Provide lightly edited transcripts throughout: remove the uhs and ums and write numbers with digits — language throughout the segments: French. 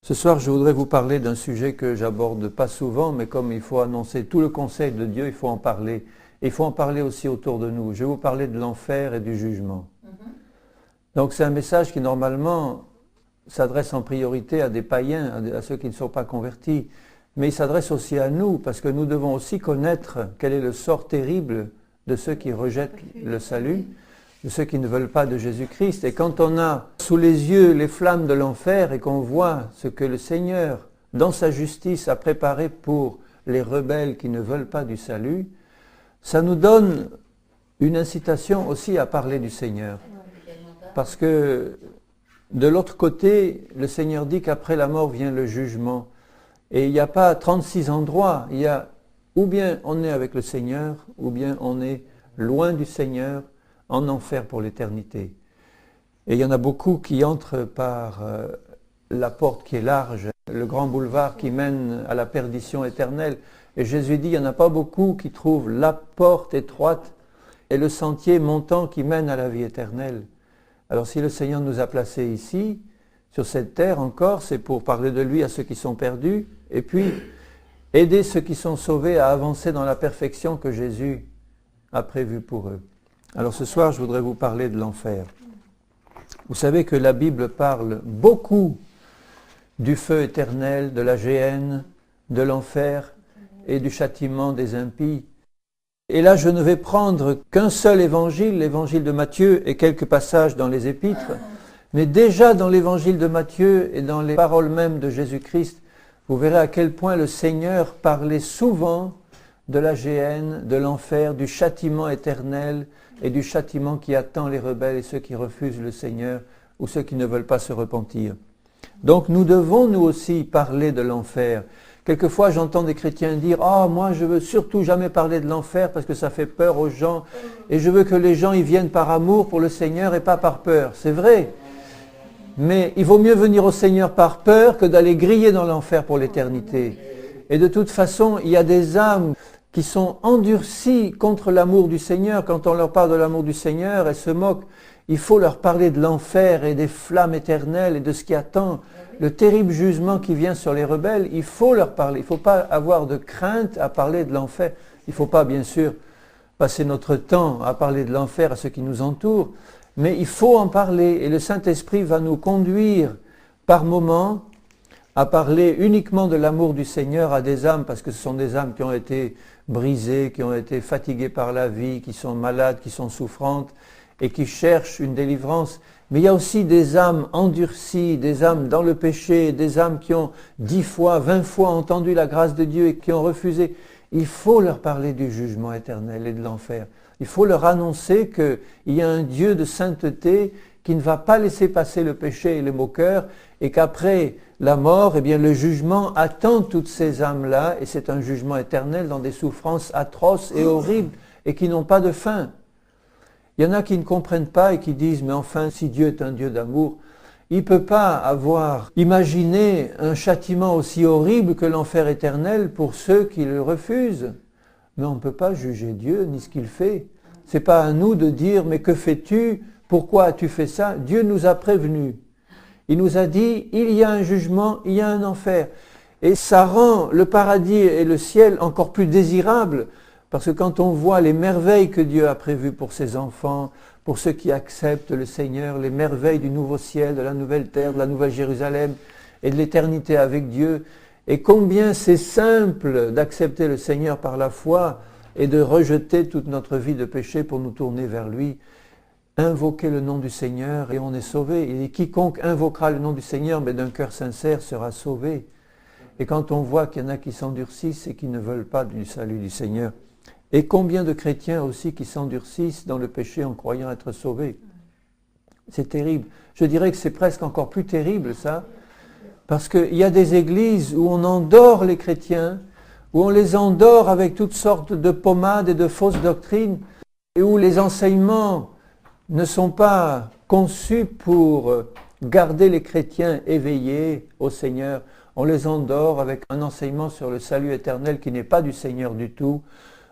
Ce soir, je voudrais vous parler d'un sujet que j'aborde pas souvent, mais comme il faut annoncer tout le conseil de Dieu, il faut en parler. Et il faut en parler aussi autour de nous. Je vais vous parler de l'enfer et du jugement. Donc c'est un message qui normalement s'adresse en priorité à des païens, à ceux qui ne sont pas convertis. Mais il s'adresse aussi à nous, parce que nous devons aussi connaître quel est le sort terrible de ceux qui rejettent le salut, de ceux qui ne veulent pas de Jésus-Christ. Et quand on a sous les yeux les flammes de l'enfer et qu'on voit ce que le Seigneur, dans sa justice, a préparé pour les rebelles qui ne veulent pas du salut, ça nous donne une incitation aussi à parler du Seigneur. Parce que de l'autre côté, le Seigneur dit qu'après la mort vient le jugement. Et il n'y a pas 36 endroits, il y a ou bien on est avec le Seigneur, ou bien on est loin du Seigneur, en enfer pour l'éternité. Et il y en a beaucoup qui entrent par la porte qui est large, le grand boulevard qui mène à la perdition éternelle. Et Jésus dit, il n'y en a pas beaucoup qui trouvent la porte étroite et le sentier montant qui mène à la vie éternelle. Alors si le Seigneur nous a placés ici, sur cette terre encore, c'est pour parler de lui à ceux qui sont perdus, et puis aider ceux qui sont sauvés à avancer dans la perfection que Jésus a prévue pour eux. Alors ce soir, je voudrais vous parler de l'enfer. Vous savez que la Bible parle beaucoup du feu éternel, de la géhenne, de l'enfer et du châtiment des impies. Et là, je ne vais prendre qu'un seul évangile, l'évangile de Matthieu et quelques passages dans les épîtres. Mais déjà dans l'évangile de Matthieu et dans les paroles mêmes de Jésus-Christ, vous verrez à quel point le Seigneur parlait souvent de la géhenne, de l'enfer, du châtiment éternel et du châtiment qui attend les rebelles et ceux qui refusent le Seigneur ou ceux qui ne veulent pas se repentir. Donc nous devons nous aussi parler de l'enfer. Quelquefois j'entends des chrétiens dire « Ah, moi je veux surtout jamais parler de l'enfer parce que ça fait peur aux gens et je veux que les gens y viennent par amour pour le Seigneur et pas par peur. » C'est vrai. Mais il vaut mieux venir au Seigneur par peur que d'aller griller dans l'enfer pour l'éternité. Et de toute façon, il y a des âmes qui sont endurcies contre l'amour du Seigneur. Quand on leur parle de l'amour du Seigneur, elles se moquent. Il faut leur parler de l'enfer et des flammes éternelles et de ce qui attend, le terrible jugement qui vient sur les rebelles. Il faut leur parler. Il ne faut pas avoir de crainte à parler de l'enfer. Il ne faut pas, bien sûr, passer notre temps à parler de l'enfer à ceux qui nous entourent. Mais il faut en parler et le Saint-Esprit va nous conduire par moments à parler uniquement de l'amour du Seigneur à des âmes, parce que ce sont des âmes qui ont été brisées, qui ont été fatiguées par la vie, qui sont malades, qui sont souffrantes et qui cherchent une délivrance. Mais il y a aussi des âmes endurcies, des âmes dans le péché, des âmes qui ont 10 fois, 20 fois entendu la grâce de Dieu et qui ont refusé. Il faut leur parler du jugement éternel et de l'enfer. Il faut leur annoncer qu'il y a un Dieu de sainteté qui ne va pas laisser passer le péché et les moqueurs et qu'après la mort, eh bien, le jugement attend toutes ces âmes-là et c'est un jugement éternel dans des souffrances atroces et horribles et qui n'ont pas de fin. Il y en a qui ne comprennent pas et qui disent « Mais enfin, si Dieu est un Dieu d'amour, il ne peut pas avoir imaginé un châtiment aussi horrible que l'enfer éternel pour ceux qui le refusent. » Mais on ne peut pas juger Dieu ni ce qu'il fait. Ce n'est pas à nous de dire « Mais que fais-tu? Pourquoi as-tu fait ça ?» Dieu nous a prévenus. Il nous a dit « Il y a un jugement, il y a un enfer. » Et ça rend le paradis et le ciel encore plus désirables. Parce que quand on voit les merveilles que Dieu a prévues pour ses enfants, pour ceux qui acceptent le Seigneur, les merveilles du nouveau ciel, de la nouvelle terre, de la nouvelle Jérusalem et de l'éternité avec Dieu, et combien c'est simple d'accepter le Seigneur par la foi et de rejeter toute notre vie de péché pour nous tourner vers lui. Invoquer le nom du Seigneur et on est sauvé. Et quiconque invoquera le nom du Seigneur, mais d'un cœur sincère, sera sauvé. Et quand on voit qu'il y en a qui s'endurcissent et qui ne veulent pas du salut du Seigneur, et combien de chrétiens aussi qui s'endurcissent dans le péché en croyant être sauvés. C'est terrible. Je dirais que c'est presque encore plus terrible ça, parce qu'il y a des églises où on endort les chrétiens, où on les endort avec toutes sortes de pommades et de fausses doctrines, et où les enseignements ne sont pas conçus pour garder les chrétiens éveillés au Seigneur. On les endort avec un enseignement sur le salut éternel qui n'est pas du Seigneur du tout,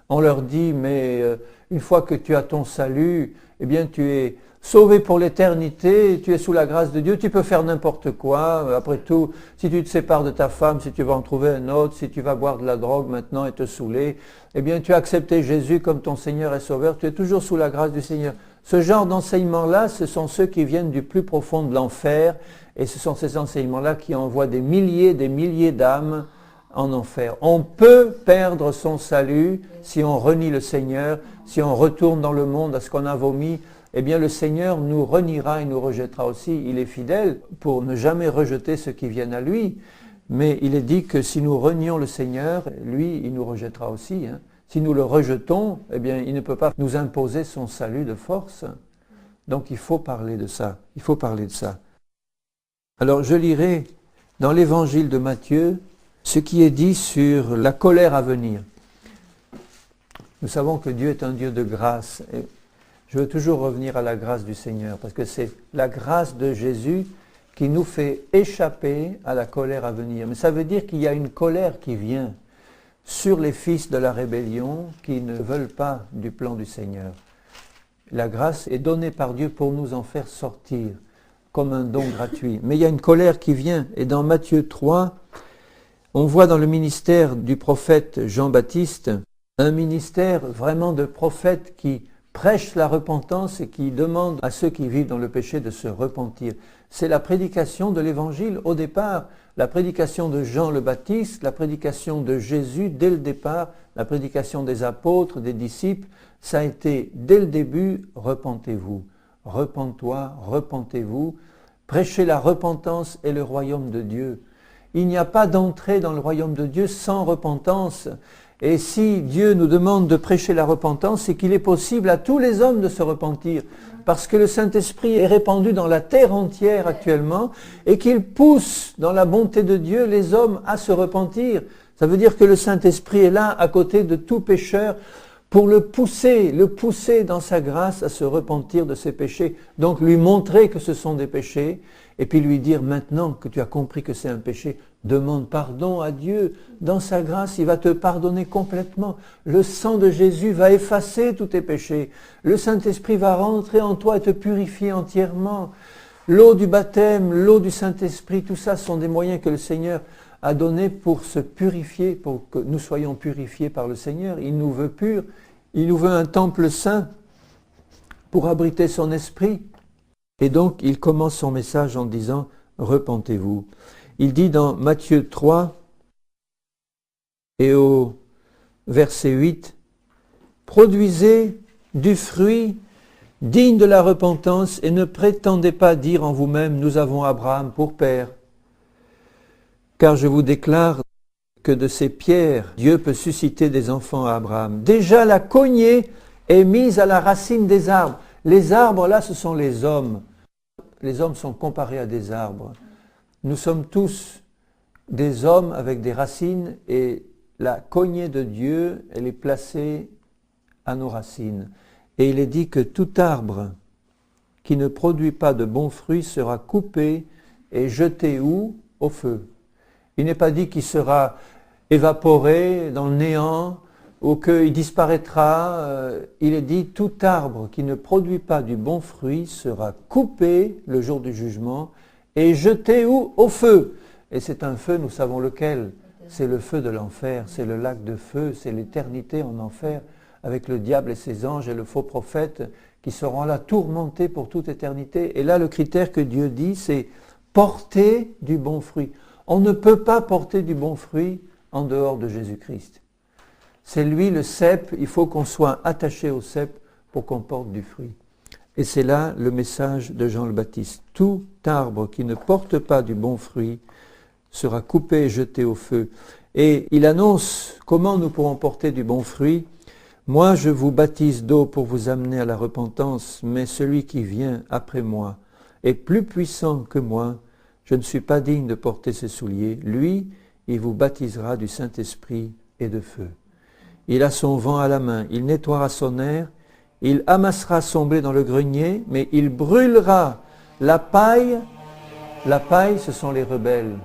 On leur dit, mais une fois que tu as ton salut, eh bien tu es sauvé pour l'éternité, tu es sous la grâce de Dieu, tu peux faire n'importe quoi. Après tout, si tu te sépares de ta femme, si tu vas en trouver un autre, si tu vas boire de la drogue maintenant et te saouler, eh bien tu as accepté Jésus comme ton Seigneur et Sauveur, tu es toujours sous la grâce du Seigneur. Ce genre d'enseignements-là, ce sont ceux qui viennent du plus profond de l'enfer, et ce sont ces enseignements-là qui envoient des milliers d'âmes en enfer. On peut perdre son salut si on renie le Seigneur, si on retourne dans le monde à ce qu'on a vomi. Eh bien le Seigneur nous reniera et nous rejettera aussi. Il est fidèle pour ne jamais rejeter ceux qui viennent à lui. Mais il est dit que si nous renions le Seigneur, lui, il nous rejettera aussi. Si nous le rejetons, eh bien il ne peut pas nous imposer son salut de force. Donc il faut parler de ça. Il faut parler de ça. Alors je lirai dans l'évangile de Matthieu ce qui est dit sur la colère à venir. Nous savons que Dieu est un Dieu de grâce. Et je veux toujours revenir à la grâce du Seigneur, parce que c'est la grâce de Jésus qui nous fait échapper à la colère à venir. Mais ça veut dire qu'il y a une colère qui vient sur les fils de la rébellion qui ne veulent pas du plan du Seigneur. La grâce est donnée par Dieu pour nous en faire sortir, comme un don gratuit. Mais il y a une colère qui vient, et dans Matthieu 3, on voit dans le ministère du prophète Jean-Baptiste, un ministère vraiment de prophète qui prêche la repentance et qui demande à ceux qui vivent dans le péché de se repentir. C'est la prédication de l'évangile au départ, la prédication de Jean le Baptiste, la prédication de Jésus dès le départ, la prédication des apôtres, des disciples, ça a été dès le début, repentez-vous, repens-toi, repentez-vous, prêchez la repentance et le royaume de Dieu. Il n'y a pas d'entrée dans le royaume de Dieu sans repentance. Et si Dieu nous demande de prêcher la repentance, c'est qu'il est possible à tous les hommes de se repentir. Parce que le Saint-Esprit est répandu dans la terre entière actuellement et qu'il pousse dans la bonté de Dieu les hommes à se repentir. Ça veut dire que le Saint-Esprit est là à côté de tout pécheur pour le pousser dans sa grâce à se repentir de ses péchés. Donc lui montrer que ce sont des péchés et puis lui dire maintenant que tu as compris que c'est un péché, demande pardon à Dieu. Dans sa grâce, il va te pardonner complètement. Le sang de Jésus va effacer tous tes péchés. Le Saint-Esprit va rentrer en toi et te purifier entièrement. L'eau du baptême, l'eau du Saint-Esprit, tout ça sont des moyens que le Seigneur a donnés pour se purifier, pour que nous soyons purifiés par le Seigneur. Il nous veut purs. Il nous veut un temple saint pour abriter son esprit. Et donc, il commence son message en disant « Repentez-vous ». Il dit dans Matthieu 3 et au verset 8 « Produisez du fruit digne de la repentance et ne prétendez pas dire en vous-même « Nous avons Abraham pour père ». Car je vous déclare que de ces pierres, Dieu peut susciter des enfants à Abraham. Déjà la cognée est mise à la racine des arbres. Les arbres, là, ce sont les hommes. Les hommes sont comparés à des arbres. Nous sommes tous des hommes avec des racines et la cognée de Dieu, elle est placée à nos racines. Et il est dit que tout arbre qui ne produit pas de bons fruits sera coupé et jeté où? Au feu. Il n'est pas dit qu'il sera évaporé dans le néant ou qu'il disparaîtra. Il est dit tout arbre qui ne produit pas du bon fruit sera coupé le jour du jugement et jeté où? Au feu. Et c'est un feu, nous savons lequel. C'est le feu de l'enfer, c'est le lac de feu, c'est l'éternité en enfer avec le diable et ses anges et le faux prophète qui seront là tourmentés pour toute éternité. Et là, le critère que Dieu dit, c'est porter du bon fruit. On ne peut pas porter du bon fruit en dehors de Jésus-Christ. C'est lui le cep, il faut qu'on soit attaché au cep pour qu'on porte du fruit. Et c'est là le message de Jean le Baptiste. Tout arbre qui ne porte pas du bon fruit sera coupé et jeté au feu. Et il annonce comment nous pourrons porter du bon fruit. Moi, je vous baptise d'eau pour vous amener à la repentance, mais celui qui vient après moi est plus puissant que moi. Je ne suis pas digne de porter ses souliers. Lui, il vous baptisera du Saint-Esprit et de feu. Il a son vent à la main, il nettoiera son aire, il amassera son blé dans le grenier, mais il brûlera la paille. La paille, ce sont les rebelles,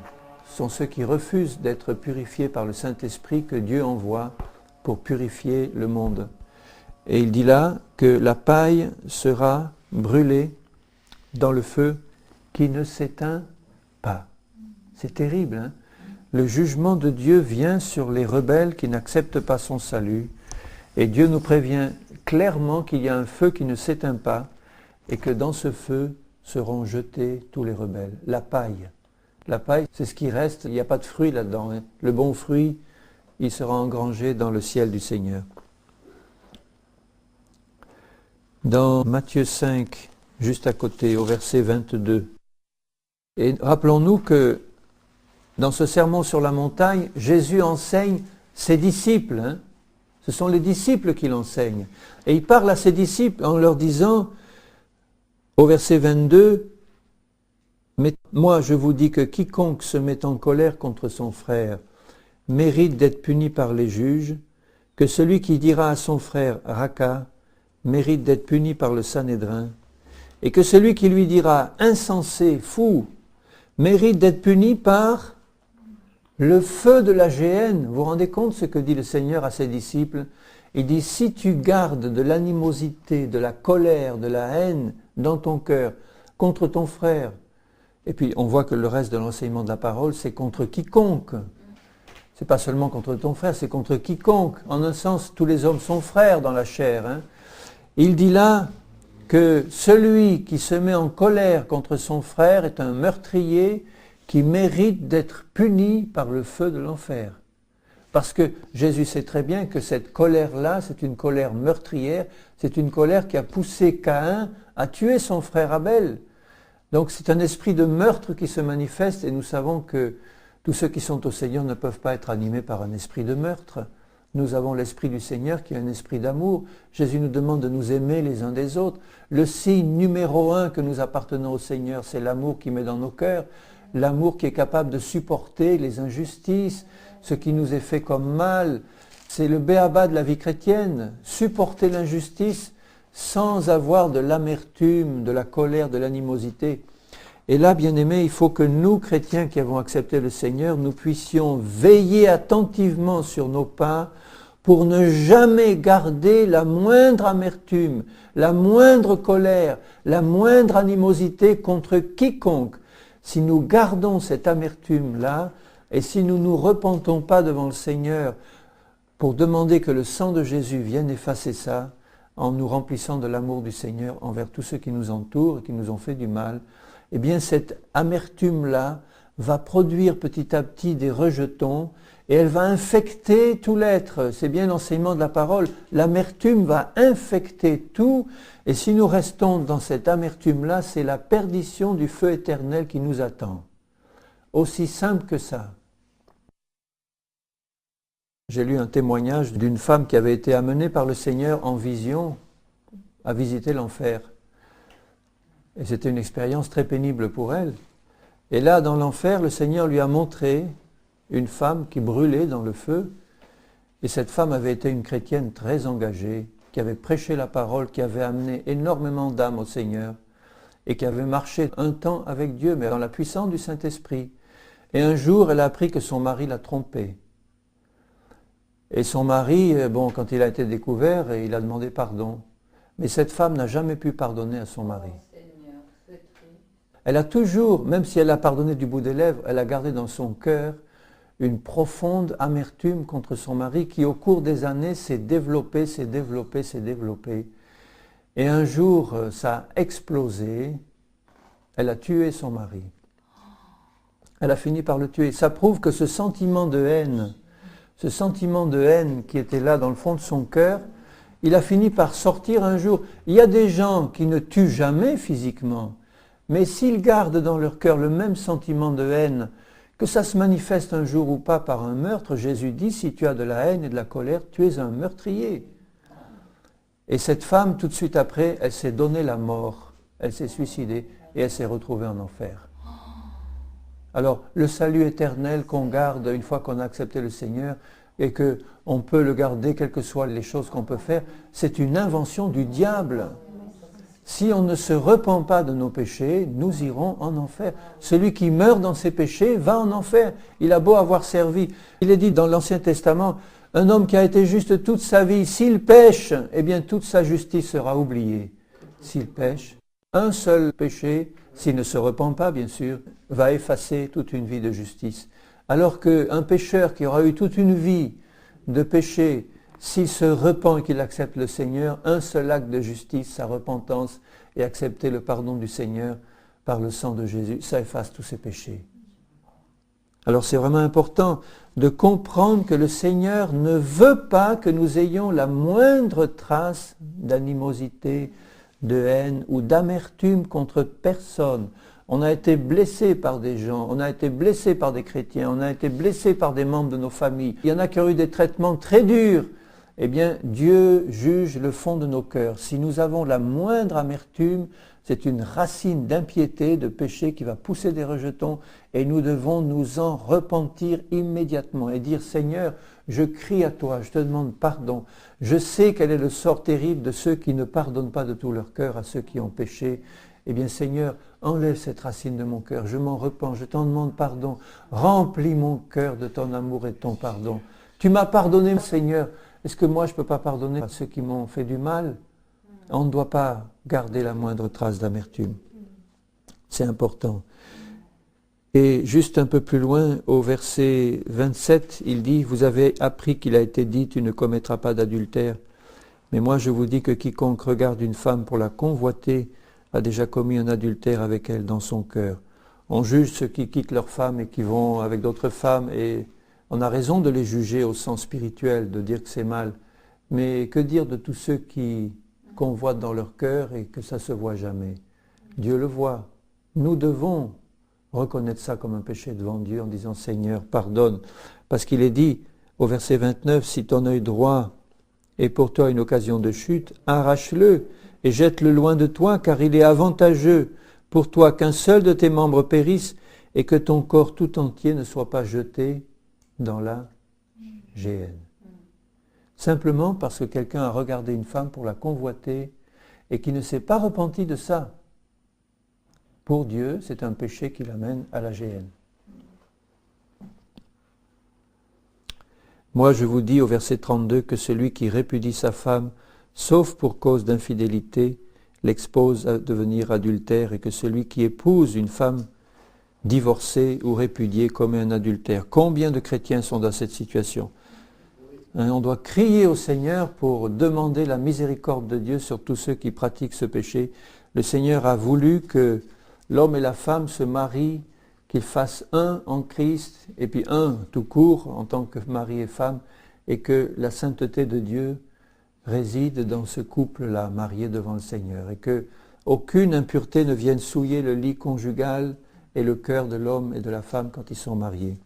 ce sont ceux qui refusent d'être purifiés par le Saint-Esprit que Dieu envoie pour purifier le monde. Et il dit là que la paille sera brûlée dans le feu qui ne s'éteint pas. C'est terrible, hein? Le jugement de Dieu vient sur les rebelles qui n'acceptent pas son salut. Et Dieu nous prévient clairement qu'il y a un feu qui ne s'éteint pas et que dans ce feu seront jetés tous les rebelles. La paille, c'est ce qui reste, il n'y a pas de fruit là-dedans, hein. Le bon fruit, il sera engrangé dans le ciel du Seigneur. Dans Matthieu 5, juste à côté, au verset 22, et rappelons-nous que dans ce sermon sur la montagne, Jésus enseigne ses disciples, hein. Ce sont les disciples qui l'enseignent. Et il parle à ses disciples en leur disant, au verset 22, « Mais moi je vous dis que quiconque se met en colère contre son frère mérite d'être puni par les juges, que celui qui dira à son frère « Raka » mérite d'être puni par le Sanhédrin, et que celui qui lui dira « Insensé, fou » mérite d'être puni par le feu de la géhenne. Vous vous rendez compte ce que dit le Seigneur à ses disciples? Il dit, si tu gardes de l'animosité, de la colère, de la haine dans ton cœur contre ton frère, et puis on voit que le reste de l'enseignement de la parole, c'est contre quiconque. C'est pas seulement contre ton frère, c'est contre quiconque. En un sens, tous les hommes sont frères dans la chair, hein. Il dit là que celui qui se met en colère contre son frère est un meurtrier qui mérite d'être puni par le feu de l'enfer. Parce que Jésus sait très bien que cette colère-là, c'est une colère meurtrière, c'est une colère qui a poussé Caïn à tuer son frère Abel. Donc c'est un esprit de meurtre qui se manifeste et nous savons que tous ceux qui sont au Seigneur ne peuvent pas être animés par un esprit de meurtre. Nous avons l'esprit du Seigneur qui est un esprit d'amour. Jésus nous demande de nous aimer les uns des autres. Le signe numéro 1 que nous appartenons au Seigneur, c'est l'amour qui met dans nos cœurs. L'amour qui est capable de supporter les injustices, ce qui nous est fait comme mal. C'est le béaba de la vie chrétienne, supporter l'injustice sans avoir de l'amertume, de la colère, de l'animosité. Et là, bien-aimés, il faut que nous, chrétiens qui avons accepté le Seigneur, nous puissions veiller attentivement sur nos pas pour ne jamais garder la moindre amertume, la moindre colère, la moindre animosité contre quiconque. Si nous gardons cette amertume-là, et si nous ne nous repentons pas devant le Seigneur pour demander que le sang de Jésus vienne effacer ça, en nous remplissant de l'amour du Seigneur envers tous ceux qui nous entourent et qui nous ont fait du mal, eh bien cette amertume-là va produire petit à petit des rejetons et elle va infecter tout l'être. C'est bien l'enseignement de la parole. L'amertume va infecter tout et si nous restons dans cette amertume-là, c'est la perdition du feu éternel qui nous attend. Aussi simple que ça. J'ai lu un témoignage d'une femme qui avait été amenée par le Seigneur en vision à visiter l'enfer. Et c'était une expérience très pénible pour elle. Et là, dans l'enfer, le Seigneur lui a montré une femme qui brûlait dans le feu. Et cette femme avait été une chrétienne très engagée, qui avait prêché la parole, qui avait amené énormément d'âmes au Seigneur et qui avait marché un temps avec Dieu, mais dans la puissance du Saint-Esprit. Et un jour, elle a appris que son mari l'a trompée. Et son mari, quand il a été découvert, il a demandé pardon. Mais cette femme n'a jamais pu pardonner à son mari. Elle a toujours, même si elle a pardonné du bout des lèvres, elle a gardé dans son cœur une profonde amertume contre son mari qui, au cours des années, s'est développée. Et un jour, ça a explosé. Elle a tué son mari. Elle a fini par le tuer. Ça prouve que ce sentiment de haine qui était là dans le fond de son cœur, il a fini par sortir un jour. Il y a des gens qui ne tuent jamais physiquement, mais s'ils gardent dans leur cœur le même sentiment de haine, que ça se manifeste un jour ou pas par un meurtre, Jésus dit, si tu as de la haine et de la colère, tu es un meurtrier. Et cette femme, tout de suite après, elle s'est donné la mort, elle s'est suicidée et elle s'est retrouvée en enfer. Alors, le salut éternel qu'on garde une fois qu'on a accepté le Seigneur et qu'on peut le garder, quelles que soient les choses qu'on peut faire, c'est une invention du diable. Si on ne se repent pas de nos péchés, nous irons en enfer. Celui qui meurt dans ses péchés va en enfer. Il a beau avoir servi. Il est dit dans l'Ancien Testament, Un homme qui a été juste toute sa vie, s'il pêche, eh bien toute sa justice sera oubliée. S'il pêche, un seul péché, s'il ne se repent pas bien sûr, va effacer toute une vie de justice. Alors qu'un pécheur qui aura eu toute une vie de péché, s'il se repent et qu'il accepte le Seigneur, un seul acte de justice, sa repentance et accepter le pardon du Seigneur par le sang de Jésus, ça efface tous ses péchés. Alors c'est vraiment important de comprendre que le Seigneur ne veut pas que nous ayons la moindre trace d'animosité, de haine ou d'amertume contre personne. On a été blessé par des gens, on a été blessé par des chrétiens, on a été blessé par des membres de nos familles. Il y en a qui ont eu des traitements très durs. Eh bien, Dieu juge le fond de nos cœurs. Si nous avons la moindre amertume, c'est une racine d'impiété, de péché qui va pousser des rejetons et nous devons nous en repentir immédiatement et dire « Seigneur, je crie à toi, je te demande pardon. Je sais quel est le sort terrible de ceux qui ne pardonnent pas de tout leur cœur à ceux qui ont péché. Eh bien Seigneur, enlève cette racine de mon cœur, je m'en repens, je t'en demande pardon. Remplis mon cœur de ton amour et de ton pardon. Tu m'as pardonné, Seigneur. Est-ce que moi je ne peux pas pardonner à ceux qui m'ont fait du mal ? On ne doit pas garder la moindre trace d'amertume. C'est important. Et juste un peu plus loin, au verset 27, il dit « Vous avez appris qu'il a été dit, tu ne commettras pas d'adultère. Mais moi je vous dis que quiconque regarde une femme pour la convoiter a déjà commis un adultère avec elle dans son cœur. » On juge ceux qui quittent leur femme et qui vont avec d'autres femmes et on a raison de les juger au sens spirituel, de dire que c'est mal. Mais que dire de tous ceux qui convoitent dans leur cœur et que ça ne se voit jamais ? Dieu le voit. Nous devons reconnaître ça comme un péché devant Dieu en disant « Seigneur, pardonne ». Parce qu'il est dit au verset 29, « Si ton œil droit est pour toi une occasion de chute, arrache-le et jette-le loin de toi, car il est avantageux pour toi qu'un seul de tes membres périsse et que ton corps tout entier ne soit pas jeté dans la géhenne. » Simplement parce que quelqu'un a regardé une femme pour la convoiter et qui ne s'est pas repenti de ça. Pour Dieu, c'est un péché qui l'amène à la géhenne. Moi, je vous dis au verset 32 que celui qui répudie sa femme, sauf pour cause d'infidélité, l'expose à devenir adultère et que celui qui épouse une femme divorcée ou répudiée commet un adultère. Combien de chrétiens sont dans cette situation ? On doit crier au Seigneur pour demander la miséricorde de Dieu sur tous ceux qui pratiquent ce péché. Le Seigneur a voulu que l'homme et la femme se marient, qu'ils fassent un en Christ, et puis un tout court en tant que mari et femme, et que la sainteté de Dieu réside dans ce couple-là, marié devant le Seigneur, et que aucune impureté ne vienne souiller le lit conjugal et le cœur de l'homme et de la femme quand ils sont mariés.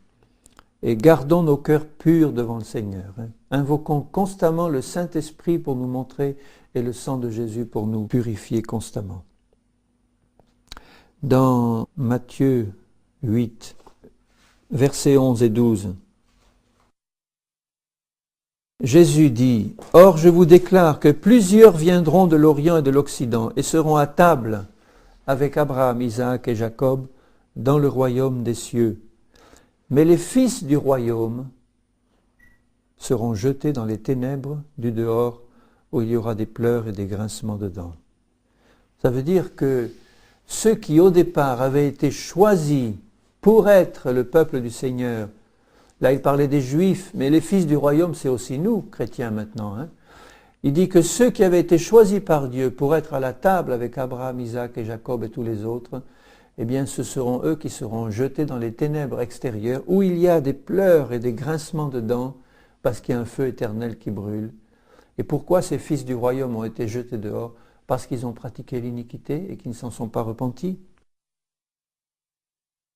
Et gardons nos cœurs purs devant le Seigneur. Invoquons constamment le Saint-Esprit pour nous montrer et le sang de Jésus pour nous purifier constamment. Dans Matthieu 8, versets 11 et 12, Jésus dit « Or je vous déclare que plusieurs viendront de l'Orient et de l'Occident et seront à table avec Abraham, Isaac et Jacob dans le royaume des cieux. Mais les fils du royaume seront jetés dans les ténèbres du dehors où il y aura des pleurs et des grincements de dents. » Ça veut dire que ceux qui au départ avaient été choisis pour être le peuple du Seigneur, là il parlait des Juifs, mais les fils du royaume c'est aussi nous, chrétiens maintenant. Il dit que ceux qui avaient été choisis par Dieu pour être à la table avec Abraham, Isaac et Jacob et tous les autres, eh bien ce seront eux qui seront jetés dans les ténèbres extérieures où il y a des pleurs et des grincements de dents parce qu'il y a un feu éternel qui brûle. Et pourquoi ces fils du royaume ont été jetés dehors ? Parce qu'ils ont pratiqué l'iniquité et qu'ils ne s'en sont pas repentis.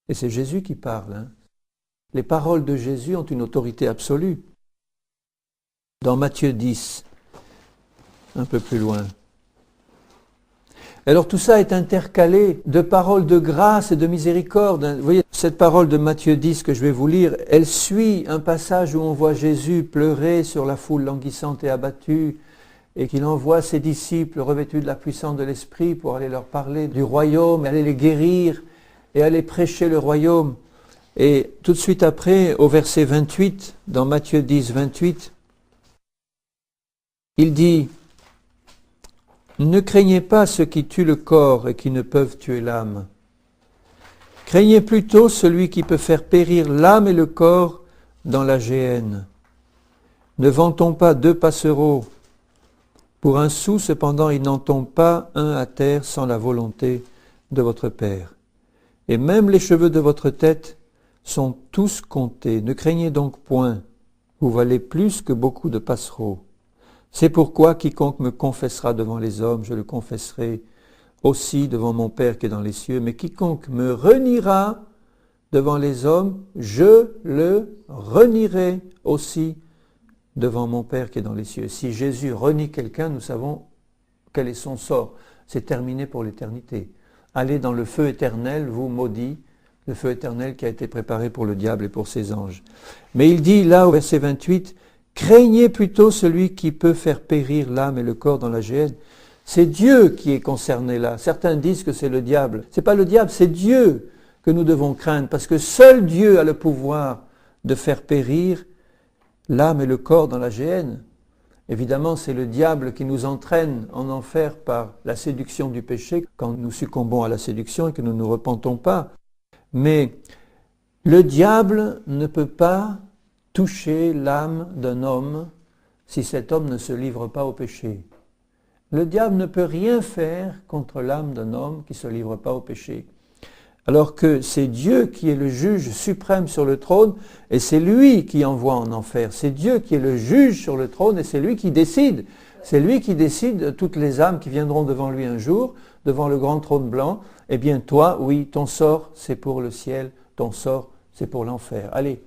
Et c'est Jésus qui parle. Les paroles de Jésus ont une autorité absolue. Dans Matthieu 10, un peu plus loin. Alors tout ça est intercalé de paroles de grâce et de miséricorde. Vous voyez, cette parole de Matthieu 10 que je vais vous lire, elle suit un passage où on voit Jésus pleurer sur la foule languissante et abattue et qu'il envoie ses disciples revêtus de la puissance de l'Esprit pour aller leur parler du royaume, aller les guérir et aller prêcher le royaume. Et tout de suite après, au verset 28, dans Matthieu 10, 28, il dit, ne craignez pas ceux qui tuent le corps et qui ne peuvent tuer l'âme. Craignez plutôt celui qui peut faire périr l'âme et le corps dans la géhenne. Ne vend-on pas 2 passereaux pour 1 sou, cependant il n'en tombe pas un à terre sans la volonté de votre Père. Et même les cheveux de votre tête sont tous comptés. Ne craignez donc point, vous valez plus que beaucoup de passereaux. C'est pourquoi quiconque me confessera devant les hommes, je le confesserai aussi devant mon Père qui est dans les cieux. Mais quiconque me reniera devant les hommes, je le renierai aussi devant mon Père qui est dans les cieux. Si Jésus renie quelqu'un, nous savons quel est son sort. C'est terminé pour l'éternité. Allez dans le feu éternel, vous maudits, le feu éternel qui a été préparé pour le diable et pour ses anges. Mais il dit là au verset 28, « Craignez plutôt celui qui peut faire périr l'âme et le corps dans la géhenne. » C'est Dieu qui est concerné là. Certains disent que c'est le diable. Ce n'est pas le diable, c'est Dieu que nous devons craindre, parce que seul Dieu a le pouvoir de faire périr l'âme et le corps dans la géhenne. Évidemment, c'est le diable qui nous entraîne en enfer par la séduction du péché, quand nous succombons à la séduction et que nous ne nous repentons pas. Mais le diable ne peut pas toucher l'âme d'un homme si cet homme ne se livre pas au péché. Le diable ne peut rien faire contre l'âme d'un homme qui ne se livre pas au péché. Alors que c'est Dieu qui est le juge suprême sur le trône et c'est lui qui envoie en enfer. C'est Dieu qui est le juge sur le trône et c'est lui qui décide. C'est lui qui décide de toutes les âmes qui viendront devant lui un jour, devant le grand trône blanc. Eh bien toi, oui, ton sort c'est pour le ciel, ton sort c'est pour l'enfer. Allez,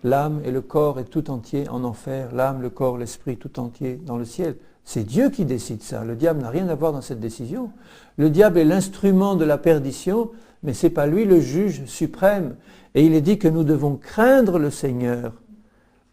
l'âme et le corps est tout entier en enfer, l'âme, le corps, l'esprit tout entier dans le ciel. C'est Dieu qui décide ça. Le diable n'a rien à voir dans cette décision. Le diable est l'instrument de la perdition, mais ce n'est pas lui le juge suprême. Et il est dit que nous devons craindre le Seigneur.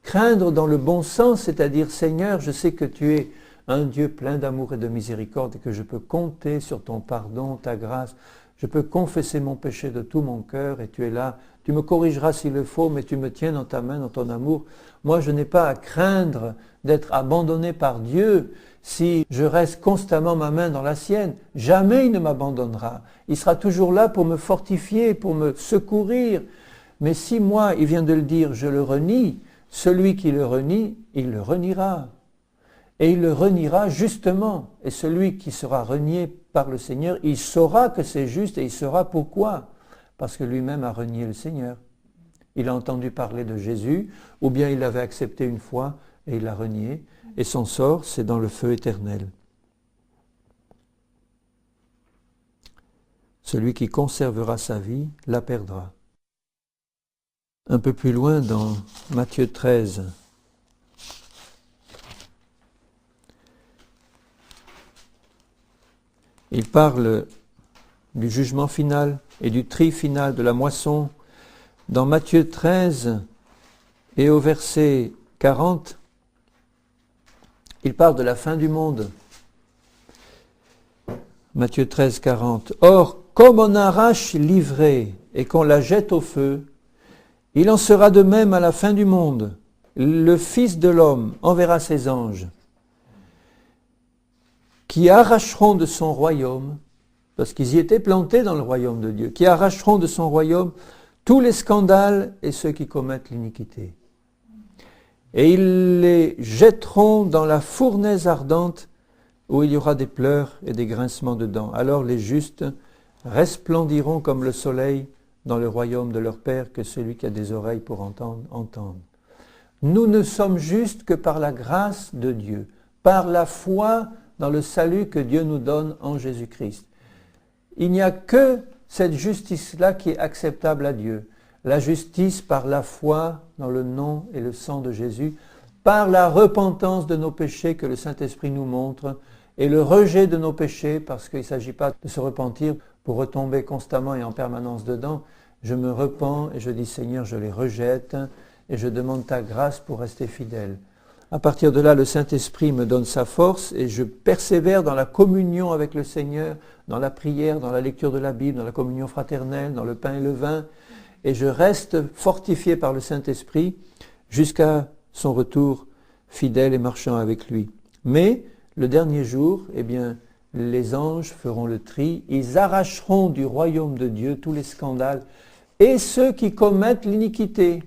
Craindre dans le bon sens, c'est-à-dire, Seigneur, je sais que tu es un Dieu plein d'amour et de miséricorde et que je peux compter sur ton pardon, ta grâce. Je peux confesser mon péché de tout mon cœur et tu es là. Tu me corrigeras s'il le faut, mais tu me tiens dans ta main, dans ton amour. Moi, je n'ai pas à craindre d'être abandonné par Dieu si je reste constamment ma main dans la sienne. Jamais il ne m'abandonnera. Il sera toujours là pour me fortifier, pour me secourir. Mais si moi, il vient de le dire, je le renie, celui qui le renie, il le reniera. Et il le reniera justement. Et celui qui sera renié par le Seigneur, il saura que c'est juste et il saura pourquoi. Parce que lui-même a renié le Seigneur. Il a entendu parler de Jésus, ou bien il l'avait accepté une fois et il l'a renié. Et son sort, c'est dans le feu éternel. Celui qui conservera sa vie la perdra. Un peu plus loin dans Matthieu 13, il parle du jugement final et du tri final de la moisson. Dans Matthieu 13 et au verset 40, il parle de la fin du monde. Matthieu 13, 40. Or, comme on arrache l'ivrée et qu'on la jette au feu, il en sera de même à la fin du monde. Le Fils de l'homme enverra ses anges qui arracheront de son royaume, parce qu'ils y étaient plantés dans le royaume de Dieu, qui arracheront de son royaume tous les scandales et ceux qui commettent l'iniquité. Et ils les jetteront dans la fournaise ardente où il y aura des pleurs et des grincements de dents. Alors les justes resplendiront comme le soleil dans le royaume de leur Père, que celui qui a des oreilles pour entendre, entende. Nous ne sommes justes que par la grâce de Dieu, par la foi dans le salut que Dieu nous donne en Jésus-Christ. Il n'y a que cette justice-là qui est acceptable à Dieu. La justice par la foi dans le nom et le sang de Jésus, par la repentance de nos péchés que le Saint-Esprit nous montre, et le rejet de nos péchés, parce qu'il ne s'agit pas de se repentir pour retomber constamment et en permanence dedans. Je me repens et je dis Seigneur, je les rejette et je demande ta grâce pour rester fidèle. À partir de là, le Saint-Esprit me donne sa force et je persévère dans la communion avec le Seigneur, dans la prière, dans la lecture de la Bible, dans la communion fraternelle, dans le pain et le vin. Et je reste fortifié par le Saint-Esprit jusqu'à son retour fidèle et marchant avec lui. Mais le dernier jour, eh bien, les anges feront le tri, ils arracheront du royaume de Dieu tous les scandales et ceux qui commettent l'iniquité.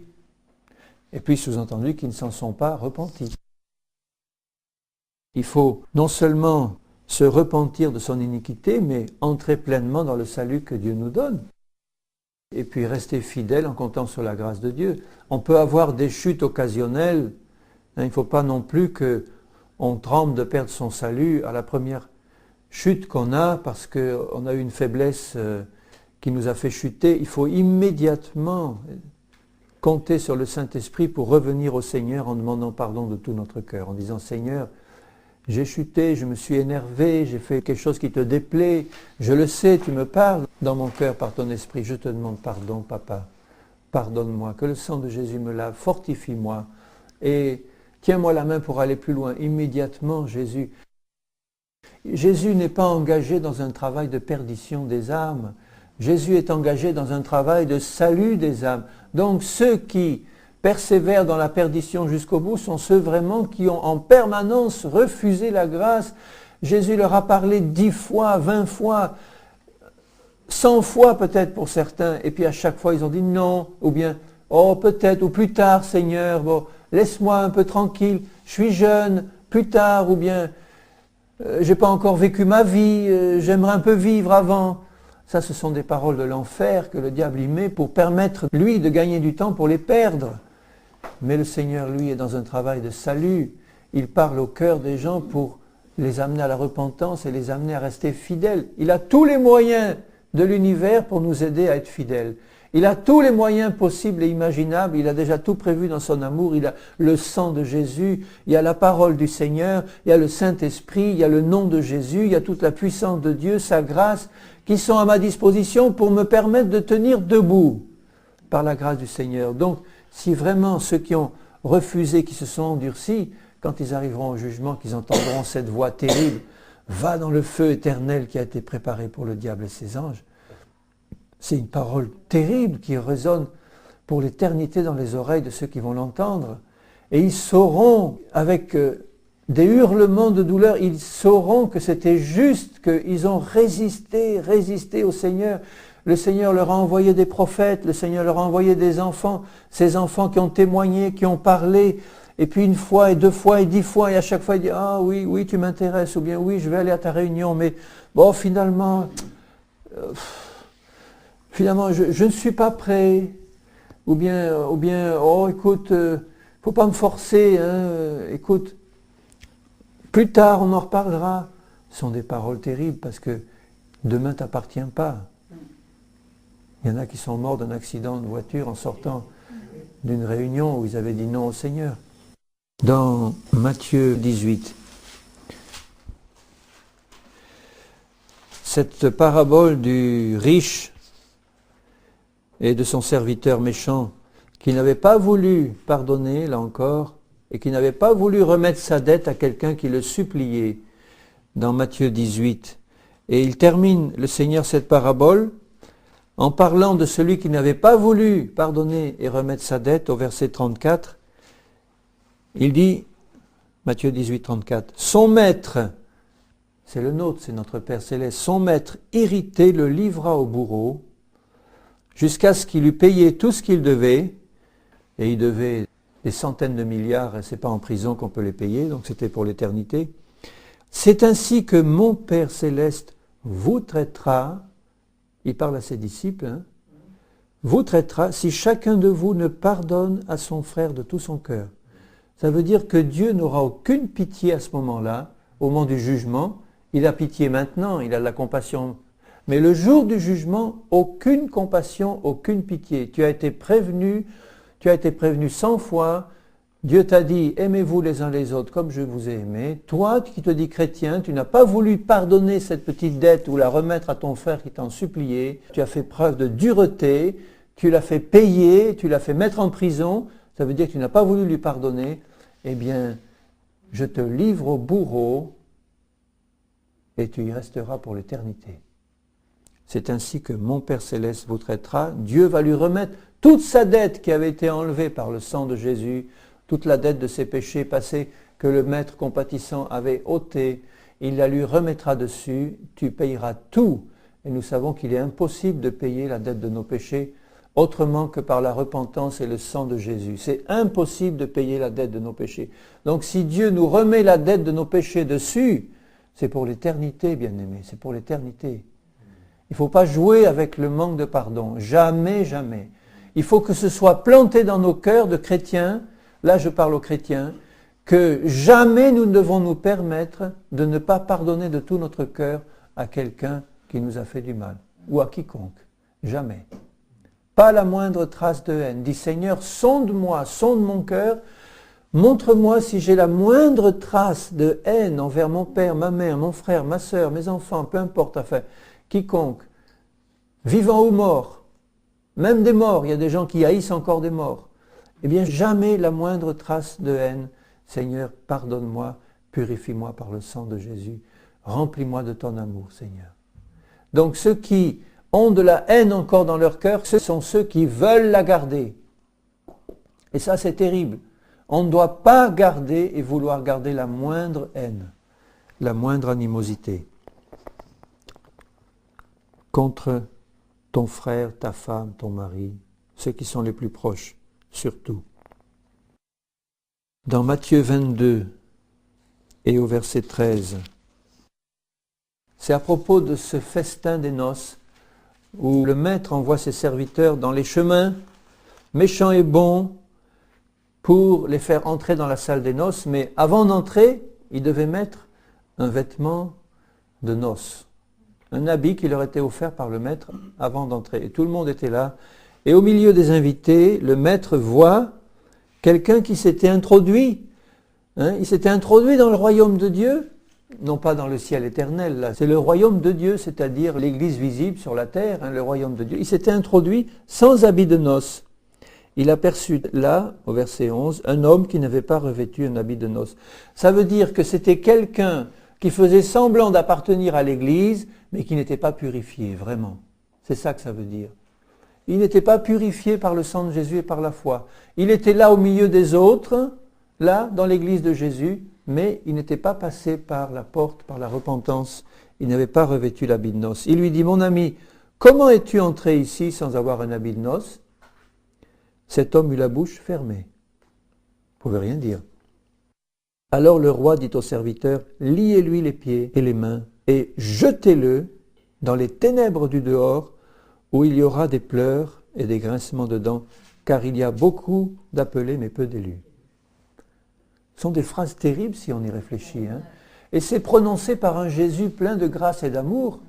Et puis sous-entendu qu'ils ne s'en sont pas repentis. Il faut non seulement se repentir de son iniquité, mais entrer pleinement dans le salut que Dieu nous donne. Et puis rester fidèle en comptant sur la grâce de Dieu. On peut avoir des chutes occasionnelles. Il ne faut pas non plus qu'on tremble de perdre son salut à la première chute qu'on a parce qu'on a eu une faiblesse qui nous a fait chuter. Il faut immédiatement compter sur le Saint-Esprit pour revenir au Seigneur en demandant pardon de tout notre cœur, en disant « Seigneur, j'ai chuté, je me suis énervé, j'ai fait quelque chose qui te déplaît, je le sais, tu me parles dans mon cœur par ton esprit, je te demande pardon, papa, pardonne-moi, que le sang de Jésus me lave, fortifie-moi et tiens-moi la main pour aller plus loin, immédiatement Jésus. Jésus n'est pas engagé dans un travail de perdition des âmes, Jésus est engagé dans un travail de salut des âmes. Donc ceux qui persévèrent dans la perdition jusqu'au bout sont ceux vraiment qui ont en permanence refusé la grâce. Jésus leur a parlé 10 fois, 20 fois, 100 fois peut-être pour certains, et puis à chaque fois ils ont dit non, ou bien oh peut-être, ou plus tard Seigneur, bon, laisse-moi un peu tranquille, je suis jeune, plus tard, ou bien j'ai pas encore vécu ma vie, j'aimerais un peu vivre avant. Ça, ce sont des paroles de l'enfer que le diable y met pour permettre, lui, de gagner du temps pour les perdre. Mais le Seigneur, lui, est dans un travail de salut. Il parle au cœur des gens pour les amener à la repentance et les amener à rester fidèles. Il a tous les moyens de l'univers pour nous aider à être fidèles. Il a tous les moyens possibles et imaginables. Il a déjà tout prévu dans son amour. Il a le sang de Jésus, il y a la parole du Seigneur, il y a le Saint-Esprit, il y a le nom de Jésus, il y a toute la puissance de Dieu, sa grâce, qui sont à ma disposition pour me permettre de tenir debout par la grâce du Seigneur. Donc, si vraiment ceux qui ont refusé, qui se sont endurcis, quand ils arriveront au jugement, qu'ils entendront cette voix terrible, va dans le feu éternel qui a été préparé pour le diable et ses anges, c'est une parole terrible qui résonne pour l'éternité dans les oreilles de ceux qui vont l'entendre. Et ils sauront, avec des hurlements de douleur, ils sauront que c'était juste, qu'ils ont résisté au Seigneur. Le Seigneur leur a envoyé des prophètes, le Seigneur leur a envoyé des enfants, ces enfants qui ont témoigné, qui ont parlé, et puis 1 fois et 2 fois et 10 fois, et à chaque fois il dit « Ah oui, oui, tu m'intéresses » ou bien « Oui, je vais aller à ta réunion, mais bon, finalement, je ne suis pas prêt. » Ou bien « Oh, écoute, faut pas me forcer, hein, écoute, plus tard on en reparlera. » Ce sont des paroles terribles parce que demain ne t'appartient pas. Il y en a qui sont morts d'un accident de voiture en sortant d'une réunion où ils avaient dit non au Seigneur. Dans Matthieu 18, cette parabole du riche et de son serviteur méchant qui n'avait pas voulu pardonner, là encore, et qui n'avait pas voulu remettre sa dette à quelqu'un qui le suppliait, dans Matthieu 18. Et il termine, le Seigneur, cette parabole en parlant de celui qui n'avait pas voulu pardonner et remettre sa dette, au verset 34. Il dit, Matthieu 18, 34, « Son maître, c'est le nôtre, c'est notre Père Céleste, son maître irrité le livra au bourreau, jusqu'à ce qu'il eût payé tout ce qu'il devait, et il devait des centaines de milliards, et ce n'est pas en prison qu'on peut les payer, donc c'était pour l'éternité. C'est ainsi que mon Père Céleste vous traitera, il parle à ses disciples, hein, vous traitera si chacun de vous ne pardonne à son frère de tout son cœur. Ça veut dire que Dieu n'aura aucune pitié à ce moment-là, au moment du jugement. Il a pitié maintenant, il a de la compassion. Mais le jour du jugement, aucune compassion, aucune pitié. Tu as été prévenu 100 fois. Dieu t'a dit, aimez-vous les uns les autres comme je vous ai aimé. Toi qui te dis chrétien, tu n'as pas voulu pardonner cette petite dette ou la remettre à ton frère qui t'en suppliait. Tu as fait preuve de dureté, tu l'as fait payer, tu l'as fait mettre en prison. Ça veut dire que tu n'as pas voulu lui pardonner. Eh bien, je te livre au bourreau et tu y resteras pour l'éternité. C'est ainsi que mon Père Céleste vous traitera. Dieu va lui remettre toute sa dette qui avait été enlevée par le sang de Jésus toute la dette de ses péchés passés que le maître compatissant avait ôté, il la lui remettra dessus, tu payeras tout. Et nous savons qu'il est impossible de payer la dette de nos péchés autrement que par la repentance et le sang de Jésus. C'est impossible de payer la dette de nos péchés. Donc si Dieu nous remet la dette de nos péchés dessus, c'est pour l'éternité, bien-aimés, c'est pour l'éternité. Il ne faut pas jouer avec le manque de pardon, jamais, jamais. Il faut que ce soit planté dans nos cœurs de chrétiens, là je parle aux chrétiens, que jamais nous ne devons nous permettre de ne pas pardonner de tout notre cœur à quelqu'un qui nous a fait du mal, ou à quiconque, jamais. Pas la moindre trace de haine. Dis Seigneur, sonde-moi, sonde mon cœur, montre-moi si j'ai la moindre trace de haine envers mon père, ma mère, mon frère, ma sœur, mes enfants, peu importe, enfin, quiconque, vivant ou mort, même des morts, il y a des gens qui haïssent encore des morts. Eh bien, jamais la moindre trace de haine. Seigneur, pardonne-moi, purifie-moi par le sang de Jésus, remplis-moi de ton amour, Seigneur. Donc ceux qui ont de la haine encore dans leur cœur, ce sont ceux qui veulent la garder. Et ça, c'est terrible. On ne doit pas garder et vouloir garder la moindre haine, la moindre animosité contre ton frère, ta femme, ton mari, ceux qui sont les plus proches, surtout. Dans Matthieu 22 et au verset 13, c'est à propos de ce festin des noces où le maître envoie ses serviteurs dans les chemins, méchants et bons, pour les faire entrer dans la salle des noces, mais avant d'entrer, ils devaient mettre un vêtement de noces, un habit qui leur était offert par le maître avant d'entrer. Et tout le monde était là. Et au milieu des invités, le maître voit quelqu'un qui s'était introduit. Il s'était introduit dans le royaume de Dieu, non pas dans le ciel éternel, là. C'est le royaume de Dieu, c'est-à-dire l'Église visible sur la terre, le royaume de Dieu. Il s'était introduit sans habit de noces. Il aperçut là, au verset 11, un homme qui n'avait pas revêtu un habit de noces. Ça veut dire que c'était quelqu'un qui faisait semblant d'appartenir à l'Église, mais qui n'était pas purifié, vraiment. C'est ça que ça veut dire. Il n'était pas purifié par le sang de Jésus et par la foi. Il était là au milieu des autres, là, dans l'Église de Jésus, mais il n'était pas passé par la porte, par la repentance. Il n'avait pas revêtu l'habit de noces. Il lui dit, mon ami, comment es-tu entré ici sans avoir un habit de noces ? Cet homme eut la bouche fermée. Il ne pouvait rien dire. Alors le roi dit au serviteur, liez-lui les pieds et les mains et jetez-le dans les ténèbres du dehors où il y aura des pleurs et des grincements de dents, car il y a beaucoup d'appelés mais peu d'élus. Ce sont des phrases terribles si on y réfléchit. Et c'est prononcé par un Jésus plein de grâce et d'amour.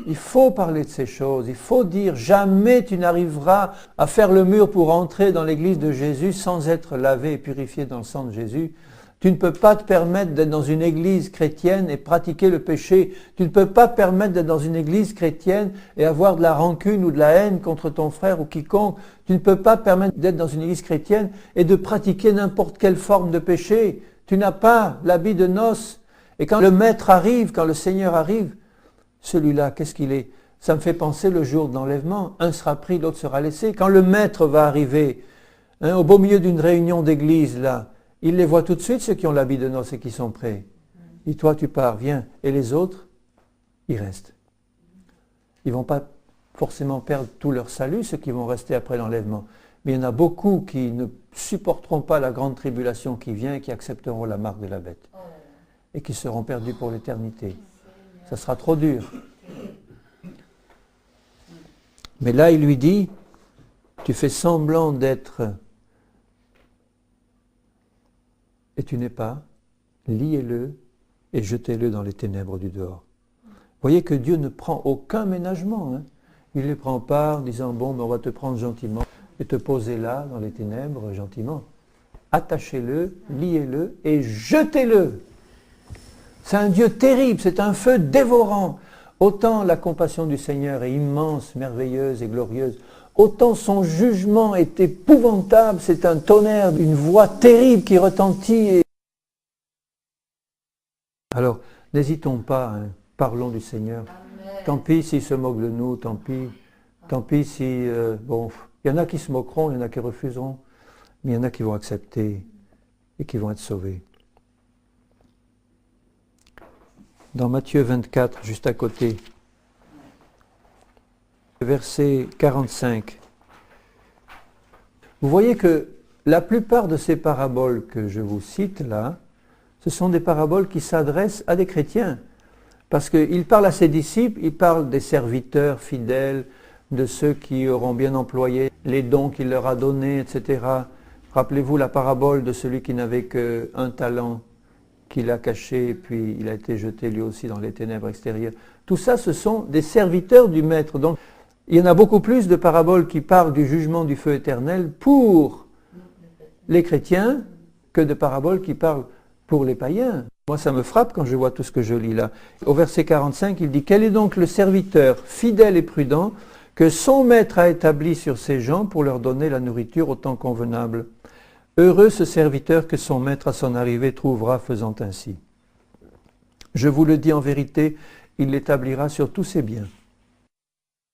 Il faut parler de ces choses, il faut dire jamais tu n'arriveras à faire le mur pour entrer dans l'église de Jésus sans être lavé et purifié dans le sang de Jésus. Tu ne peux pas te permettre d'être dans une église chrétienne et pratiquer le péché. Tu ne peux pas te permettre d'être dans une église chrétienne et avoir de la rancune ou de la haine contre ton frère ou quiconque. Tu ne peux pas te permettre d'être dans une église chrétienne et de pratiquer n'importe quelle forme de péché. Tu n'as pas l'habit de noces. Et quand le maître arrive, quand le Seigneur arrive, celui-là, qu'est-ce qu'il est ? Ça me fait penser le jour de l'enlèvement. Un sera pris, l'autre sera laissé. Quand le maître va arriver, au beau milieu d'une réunion d'église, là, il les voit tout de suite, ceux qui ont l'habit de noces et qui sont prêts. Et toi, tu pars, viens. Et les autres, ils restent. Ils ne vont pas forcément perdre tout leur salut, ceux qui vont rester après l'enlèvement. Mais il y en a beaucoup qui ne supporteront pas la grande tribulation qui vient et qui accepteront la marque de la bête. Et qui seront perdus pour l'éternité. Ça sera trop dur. Mais là, il lui dit, tu fais semblant d'être, et tu n'es pas, liez-le et jetez-le dans les ténèbres du dehors. Vous voyez que Dieu ne prend aucun ménagement. Il ne les prend pas en disant, bon, ben on va te prendre gentiment et te poser là, dans les ténèbres, gentiment. Attachez-le, liez-le et jetez-le. C'est un Dieu terrible, c'est un feu dévorant. Autant la compassion du Seigneur est immense, merveilleuse et glorieuse, autant son jugement est épouvantable, c'est un tonnerre, une voix terrible qui retentit. Alors, n'hésitons pas, parlons du Seigneur. Amen. Tant pis s'il se moque de nous, tant pis si... bon, il y en a qui se moqueront, il y en a qui refuseront. mais il y en a qui vont accepter et qui vont être sauvés. Dans Matthieu 24, juste à côté, verset 45, vous voyez que la plupart de ces paraboles que je vous cite là, ce sont des paraboles qui s'adressent à des chrétiens. Parce qu'il parle à ses disciples, il parle des serviteurs fidèles, de ceux qui auront bien employé les dons qu'il leur a donnés, etc. Rappelez-vous la parabole de celui qui n'avait qu'un talent, qu'il a caché, puis il a été jeté lui aussi dans les ténèbres extérieures. Tout ça, ce sont des serviteurs du Maître. Donc, il y en a beaucoup plus de paraboles qui parlent du jugement du feu éternel pour les chrétiens que de paraboles qui parlent pour les païens. Moi, ça me frappe quand je vois tout ce que je lis là. Au verset 45, il dit « Quel est donc le serviteur fidèle et prudent que son maître a établi sur ses gens pour leur donner la nourriture au temps convenable. Heureux ce serviteur que son maître à son arrivée trouvera faisant ainsi. Je vous le dis en vérité, il l'établira sur tous ses biens. »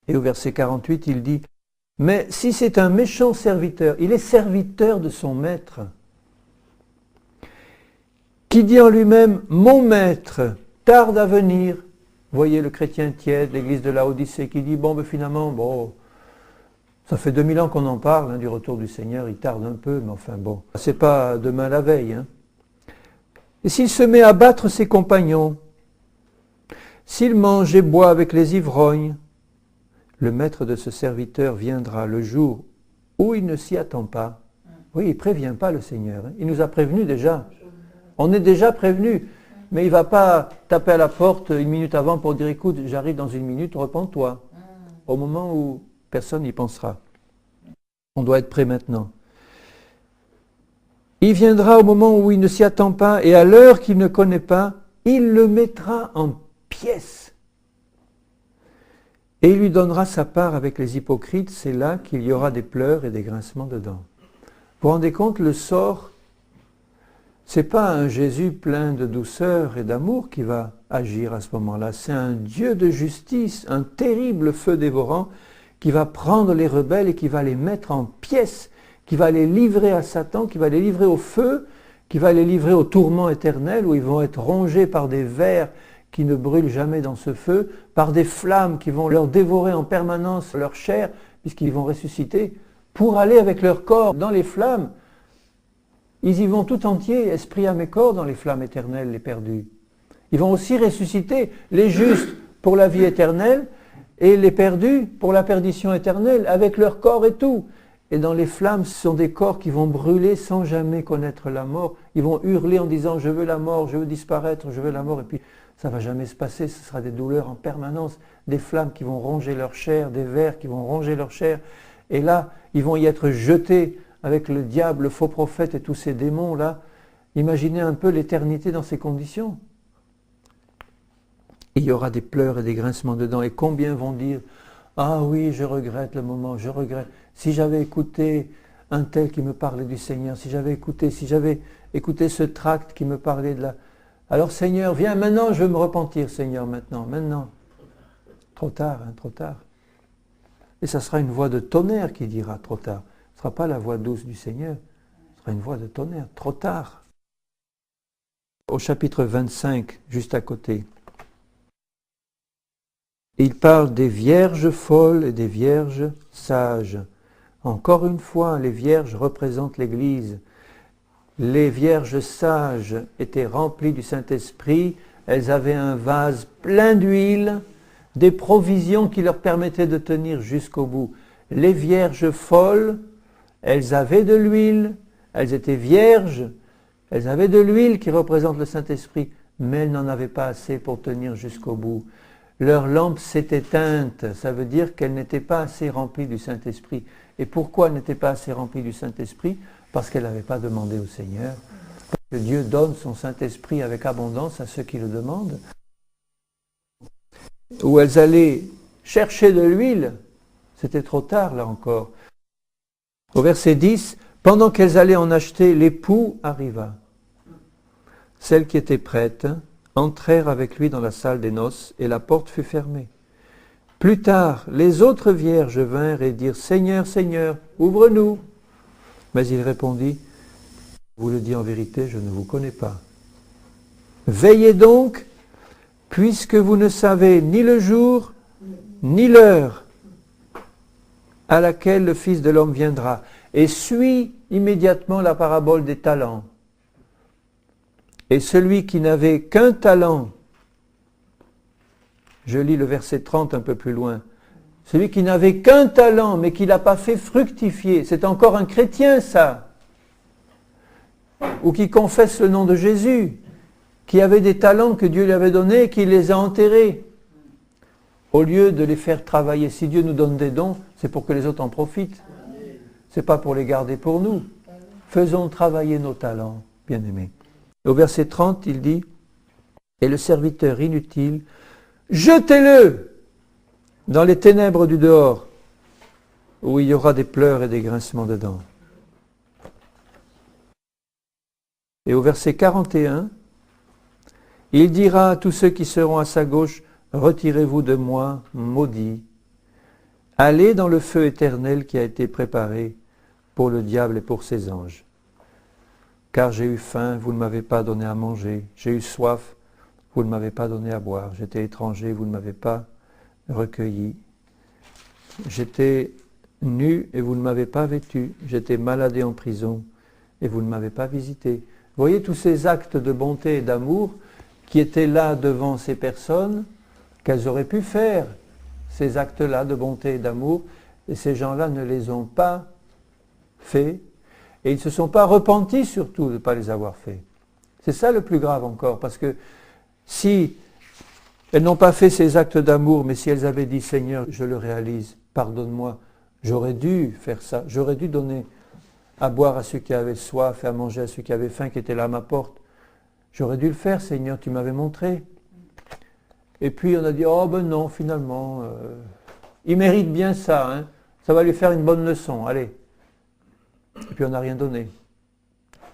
Et au verset 48, il dit « Mais si c'est un méchant serviteur, il est serviteur de son maître, qui dit en lui-même, mon maître tarde à venir. » Voyez le chrétien tiède, l'église de Laodicée, qui dit, finalement, ça fait 2000 ans qu'on en parle, du retour du Seigneur, il tarde un peu, mais enfin bon, c'est pas demain la veille. Et s'il se met à battre ses compagnons, s'il mange et boit avec les ivrognes, le maître de ce serviteur viendra le jour où il ne s'y attend pas. Oui, il ne prévient pas le Seigneur, il nous a prévenus déjà. On est déjà prévenu, mais il ne va pas taper à la porte une minute avant pour dire « Écoute, j'arrive dans une minute, repens-toi » au moment où personne n'y pensera. On doit être prêt maintenant. Il viendra au moment où il ne s'y attend pas et à l'heure qu'il ne connaît pas, il le mettra en pièces. Et il lui donnera sa part avec les hypocrites, c'est là qu'il y aura des pleurs et des grincements de dents. Vous vous rendez compte, le sort, ce n'est pas un Jésus plein de douceur et d'amour qui va agir à ce moment-là. C'est un Dieu de justice, un terrible feu dévorant qui va prendre les rebelles et qui va les mettre en pièces, qui va les livrer à Satan, qui va les livrer au feu, qui va les livrer au tourment éternel où ils vont être rongés par des vers qui ne brûlent jamais dans ce feu, par des flammes qui vont leur dévorer en permanence leur chair, puisqu'ils vont ressusciter, pour aller avec leur corps dans les flammes. Ils y vont tout entiers, esprit, âme et corps, dans les flammes éternelles, les perdus. Ils vont aussi ressusciter les justes pour la vie éternelle et les perdus pour la perdition éternelle, avec leur corps et tout. Et dans les flammes, ce sont des corps qui vont brûler sans jamais connaître la mort. Ils vont hurler en disant « je veux la mort, je veux disparaître, je veux la mort ». Et puis ça ne va jamais se passer, ce sera des douleurs en permanence, des flammes qui vont ronger leur chair, des vers qui vont ronger leur chair. Et là, ils vont y être jetés avec le diable, le faux prophète et tous ces démons-là. Imaginez un peu l'éternité dans ces conditions. Il y aura des pleurs et des grincements de dents. Et combien vont dire « Ah oui, je regrette le moment, je regrette. Si j'avais écouté un tel qui me parlait du Seigneur, si j'avais écouté ce tract qui me parlait de la... Alors Seigneur, viens maintenant, je veux me repentir, Seigneur, maintenant. » Trop tard, trop tard. Et ça sera une voix de tonnerre qui dira trop tard. Ce ne sera pas la voix douce du Seigneur, ce sera une voix de tonnerre, trop tard. Au chapitre 25, juste à côté, il parle des vierges folles et des vierges sages. Encore une fois, les vierges représentent l'Église. Les vierges sages étaient remplies du Saint-Esprit, elles avaient un vase plein d'huile, des provisions qui leur permettaient de tenir jusqu'au bout. Les vierges folles, elles avaient de l'huile, elles étaient vierges, elles avaient de l'huile qui représente le Saint-Esprit, mais elles n'en avaient pas assez pour tenir jusqu'au bout. Leur lampe s'est éteinte, ça veut dire qu'elles n'étaient pas assez remplies du Saint-Esprit. Et pourquoi elles n'étaient pas assez remplies du Saint-Esprit? Parce qu'elles n'avaient pas demandé au Seigneur. Parce que Dieu donne son Saint-Esprit avec abondance à ceux qui le demandent. Où elles allaient chercher de l'huile, c'était trop tard là encore. Au verset 10, pendant qu'elles allaient en acheter, l'époux arriva. Celles qui étaient prêtes entrèrent avec lui dans la salle des noces et la porte fut fermée. Plus tard, les autres vierges vinrent et dirent « Seigneur, Seigneur, ouvre-nous » Mais il répondit, je vous le dis en vérité, je ne vous connais pas. Veillez donc, puisque vous ne savez ni le jour, ni l'heure à laquelle le Fils de l'homme viendra. Et suit immédiatement la parabole des talents. Et celui qui n'avait qu'un talent, je lis le verset 30 un peu plus loin, celui qui n'avait qu'un talent, mais qui ne l'a pas fait fructifier, c'est encore un chrétien ça, ou qui confesse le nom de Jésus, qui avait des talents que Dieu lui avait donnés et qui les a enterrés, au lieu de les faire travailler. Si Dieu nous donne des dons, c'est pour que les autres en profitent, ce n'est pas pour les garder pour nous. Faisons travailler nos talents, bien-aimés. Au verset 30, il dit, et le serviteur inutile, jetez-le dans les ténèbres du dehors, où il y aura des pleurs et des grincements de dents. Et au verset 41, il dira à tous ceux qui seront à sa gauche, retirez-vous de moi, maudits, allez dans le feu éternel qui a été préparé pour le diable et pour ses anges. Car j'ai eu faim, vous ne m'avez pas donné à manger. J'ai eu soif, vous ne m'avez pas donné à boire. J'étais étranger, vous ne m'avez pas recueilli. J'étais nu et vous ne m'avez pas vêtu. J'étais malade et en prison et vous ne m'avez pas visité. Vous voyez tous ces actes de bonté et d'amour qui étaient là devant ces personnes, qu'elles auraient pu faire, ces actes-là de bonté et d'amour, et ces gens-là ne les ont pas faits. Et ils ne se sont pas repentis surtout de ne pas les avoir faits. C'est ça le plus grave encore, parce que si elles n'ont pas fait ces actes d'amour, mais si elles avaient dit « Seigneur, je le réalise, pardonne-moi, j'aurais dû faire ça, j'aurais dû donner à boire à ceux qui avaient soif et à manger à ceux qui avaient faim, qui étaient là à ma porte. J'aurais dû le faire, Seigneur, tu m'avais montré. » Et puis on a dit « Oh ben non, finalement, il mérite bien ça, hein, ça va lui faire une bonne leçon, allez. » Et puis on n'a rien donné.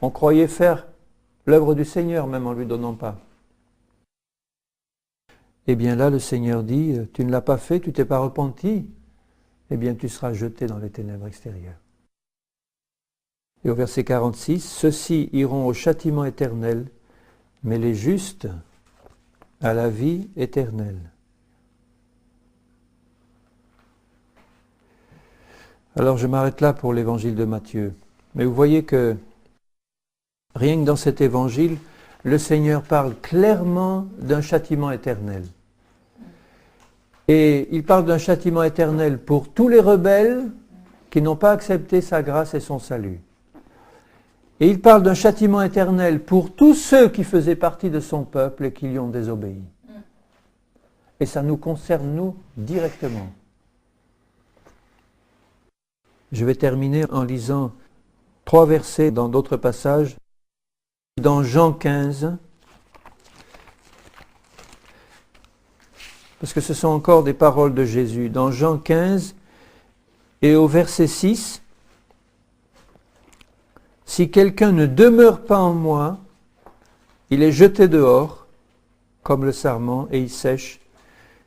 On croyait faire l'œuvre du Seigneur, même en ne lui donnant pas. Eh bien là, le Seigneur dit, tu ne l'as pas fait, tu ne t'es pas repenti, eh bien tu seras jeté dans les ténèbres extérieures. Et au verset 46, ceux-ci iront au châtiment éternel, mais les justes à la vie éternelle. Alors je m'arrête là pour l'évangile de Matthieu. Mais vous voyez que rien que dans cet évangile, le Seigneur parle clairement d'un châtiment éternel. Et il parle d'un châtiment éternel pour tous les rebelles qui n'ont pas accepté sa grâce et son salut. Et il parle d'un châtiment éternel pour tous ceux qui faisaient partie de son peuple et qui lui ont désobéi. Et ça nous concerne, nous, directement. Je vais terminer en lisant 3 versets dans d'autres passages. Dans Jean 15, parce que ce sont encore des paroles de Jésus. Dans Jean 15 et au verset 6, « Si quelqu'un ne demeure pas en moi, il est jeté dehors, comme le sarment, et il sèche.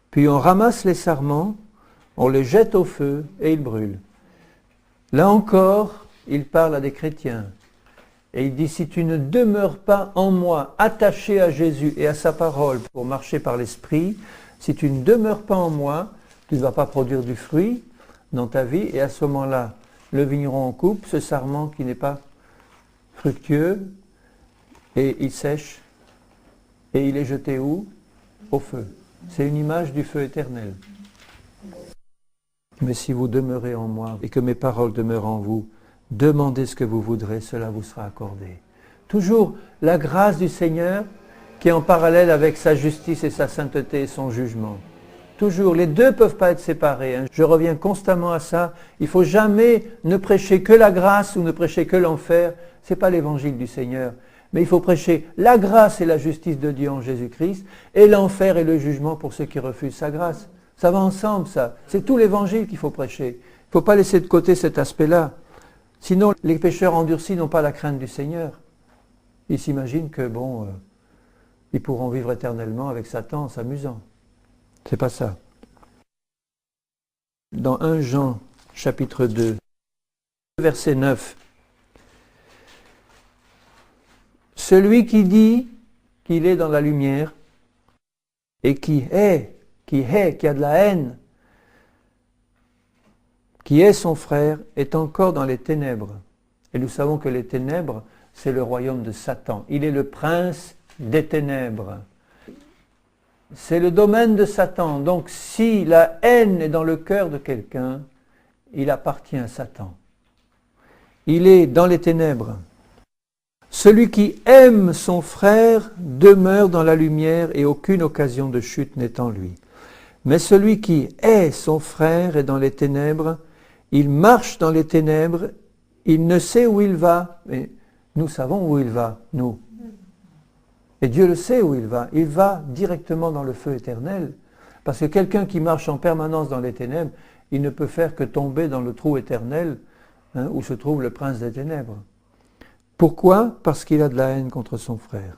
Puis on ramasse les sarments, on les jette au feu et ils brûlent. » Là encore, il parle à des chrétiens. Et il dit, si tu ne demeures pas en moi, attaché à Jésus et à sa parole pour marcher par l'Esprit, si tu ne demeures pas en moi, tu ne vas pas produire du fruit dans ta vie. Et à ce moment-là, le vigneron en coupe, ce sarment qui n'est pas fructueux, et il sèche, et il est jeté où? Au feu. C'est une image du feu éternel. Mais si vous demeurez en moi et que mes paroles demeurent en vous, demandez ce que vous voudrez, cela vous sera accordé. Toujours la grâce du Seigneur qui est en parallèle avec sa justice et sa sainteté et son jugement. Toujours, les deux ne peuvent pas être séparés. Hein. Je reviens constamment à ça. Il ne faut jamais ne prêcher que la grâce ou ne prêcher que l'enfer. Ce n'est pas l'évangile du Seigneur. Mais il faut prêcher la grâce et la justice de Dieu en Jésus-Christ et l'enfer et le jugement pour ceux qui refusent sa grâce. Ça va ensemble, ça. C'est tout l'évangile qu'il faut prêcher. Il ne faut pas laisser de côté cet aspect-là. Sinon, les pécheurs endurcis n'ont pas la crainte du Seigneur. Ils s'imaginent que, ils pourront vivre éternellement avec Satan en s'amusant. C'est pas ça. Dans 1 Jean, chapitre 2, verset 9, Celui qui dit qu'il est dans la lumière et qui a de la haine, qui est son frère, est encore dans les ténèbres. Et nous savons que les ténèbres, c'est le royaume de Satan. Il est le prince des ténèbres. C'est le domaine de Satan. Donc si la haine est dans le cœur de quelqu'un, il appartient à Satan. Il est dans les ténèbres. Celui qui aime son frère demeure dans la lumière et aucune occasion de chute n'est en lui. Mais celui qui hait son frère est dans les ténèbres, il marche dans les ténèbres, il ne sait où il va. Mais nous savons où il va, nous. Et Dieu le sait où il va directement dans le feu éternel. Parce que quelqu'un qui marche en permanence dans les ténèbres, il ne peut faire que tomber dans le trou éternel où se trouve le prince des ténèbres. Pourquoi ? Parce qu'il a de la haine contre son frère.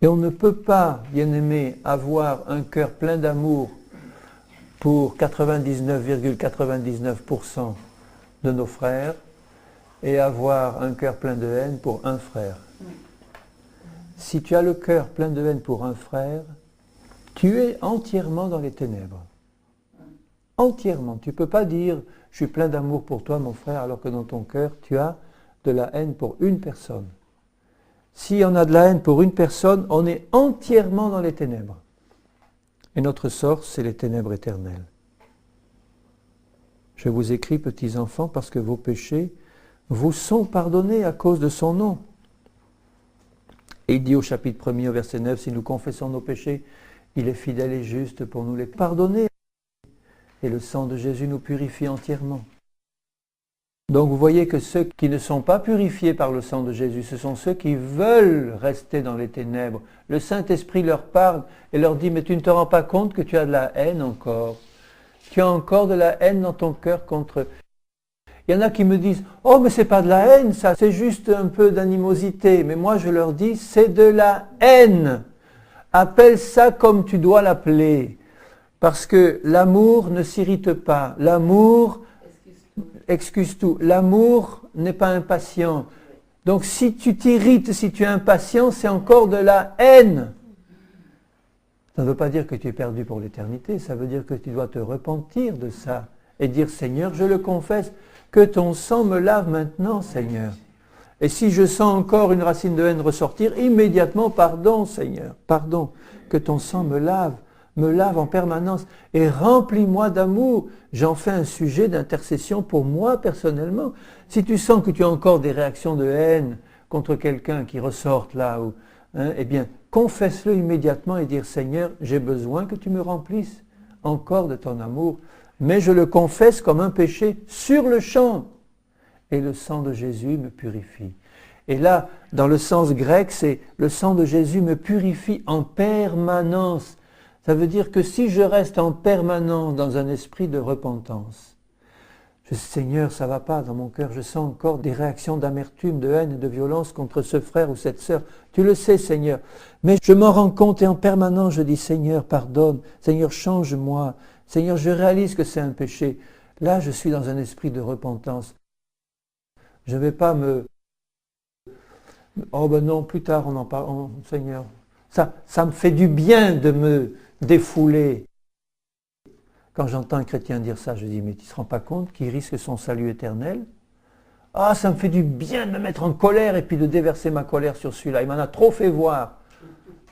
Et on ne peut pas, bien-aimé, avoir un cœur plein d'amour pour 99,99% de nos frères et avoir un cœur plein de haine pour un frère. Si tu as le cœur plein de haine pour un frère, tu es entièrement dans les ténèbres. Entièrement. Tu ne peux pas dire « je suis plein d'amour pour toi, mon frère », alors que dans ton cœur, tu as de la haine pour une personne. Si on a de la haine pour une personne, on est entièrement dans les ténèbres. Et notre sort, c'est les ténèbres éternelles. Je vous écris, petits enfants, parce que vos péchés vous sont pardonnés à cause de son nom. Et il dit au chapitre 1er, au verset 9, si nous confessons nos péchés, il est fidèle et juste pour nous les pardonner. Et le sang de Jésus nous purifie entièrement. Donc vous voyez que ceux qui ne sont pas purifiés par le sang de Jésus, ce sont ceux qui veulent rester dans les ténèbres. Le Saint-Esprit leur parle et leur dit, mais tu ne te rends pas compte que tu as de la haine encore. Tu as encore de la haine dans ton cœur contre... Il y en a qui me disent, oh mais c'est pas de la haine ça, c'est juste un peu d'animosité. Mais moi je leur dis, c'est de la haine. Appelle ça comme tu dois l'appeler. Parce que l'amour ne s'irrite pas. L'amour excuse tout. L'amour n'est pas impatient. Donc si tu t'irrites, si tu es impatient, c'est encore de la haine. Ça ne veut pas dire que tu es perdu pour l'éternité. Ça veut dire que tu dois te repentir de ça. Et dire, Seigneur, je le confesse, que ton sang me lave maintenant, Seigneur. Et si je sens encore une racine de haine ressortir, immédiatement, pardon, Seigneur. Pardon, que ton sang me lave en permanence et remplis-moi d'amour. J'en fais un sujet d'intercession pour moi personnellement. Si tu sens que tu as encore des réactions de haine contre quelqu'un qui ressortent là, eh bien, confesse-le immédiatement et dire, Seigneur, j'ai besoin que tu me remplisses encore de ton amour, mais je le confesse comme un péché sur le champ. Et le sang de Jésus me purifie. Et là, dans le sens grec, c'est le sang de Jésus me purifie en permanence. Ça veut dire que si je reste en permanence dans un esprit de repentance, Seigneur, ça ne va pas dans mon cœur, je sens encore des réactions d'amertume, de haine et de violence contre ce frère ou cette sœur. Tu le sais, Seigneur. Mais je m'en rends compte et en permanence, je dis, Seigneur, pardonne. Seigneur, change-moi. Seigneur, je réalise que c'est un péché. Là, je suis dans un esprit de repentance. Je ne vais pas oh ben non, plus tard on en parle. Oh, Seigneur, ça me fait du bien de me défouler. Quand j'entends un chrétien dire ça, je dis, mais tu ne te rends pas compte qu'il risque son salut éternel ? Ah, ça me fait du bien de me mettre en colère et puis de déverser ma colère sur celui-là. Il m'en a trop fait voir.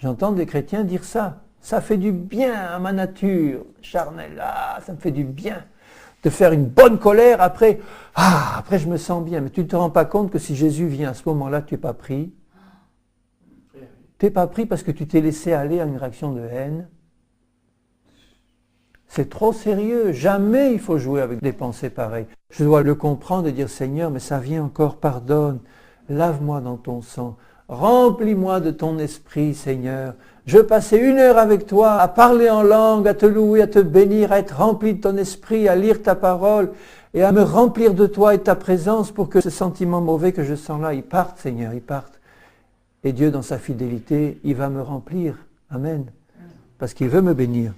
J'entends des chrétiens dire ça. Ça fait du bien à ma nature charnelle. Ah, ça me fait du bien de faire une bonne colère. Après je me sens bien. Mais tu ne te rends pas compte que si Jésus vient à ce moment-là, tu n'es pas pris. Tu n'es pas pris parce que tu t'es laissé aller à une réaction de haine. C'est trop sérieux. Jamais il faut jouer avec des pensées pareilles. Je dois le comprendre et dire, Seigneur, mais ça vient encore, pardonne. Lave-moi dans ton sang. Remplis-moi de ton esprit, Seigneur. Je passais 1 heure avec toi à parler en langue, à te louer, à te bénir, à être rempli de ton esprit, à lire ta parole et à me remplir de toi et de ta présence pour que ce sentiment mauvais que je sens là, il parte, Seigneur, il parte. Et Dieu, dans sa fidélité, il va me remplir. Amen. Parce qu'il veut me bénir.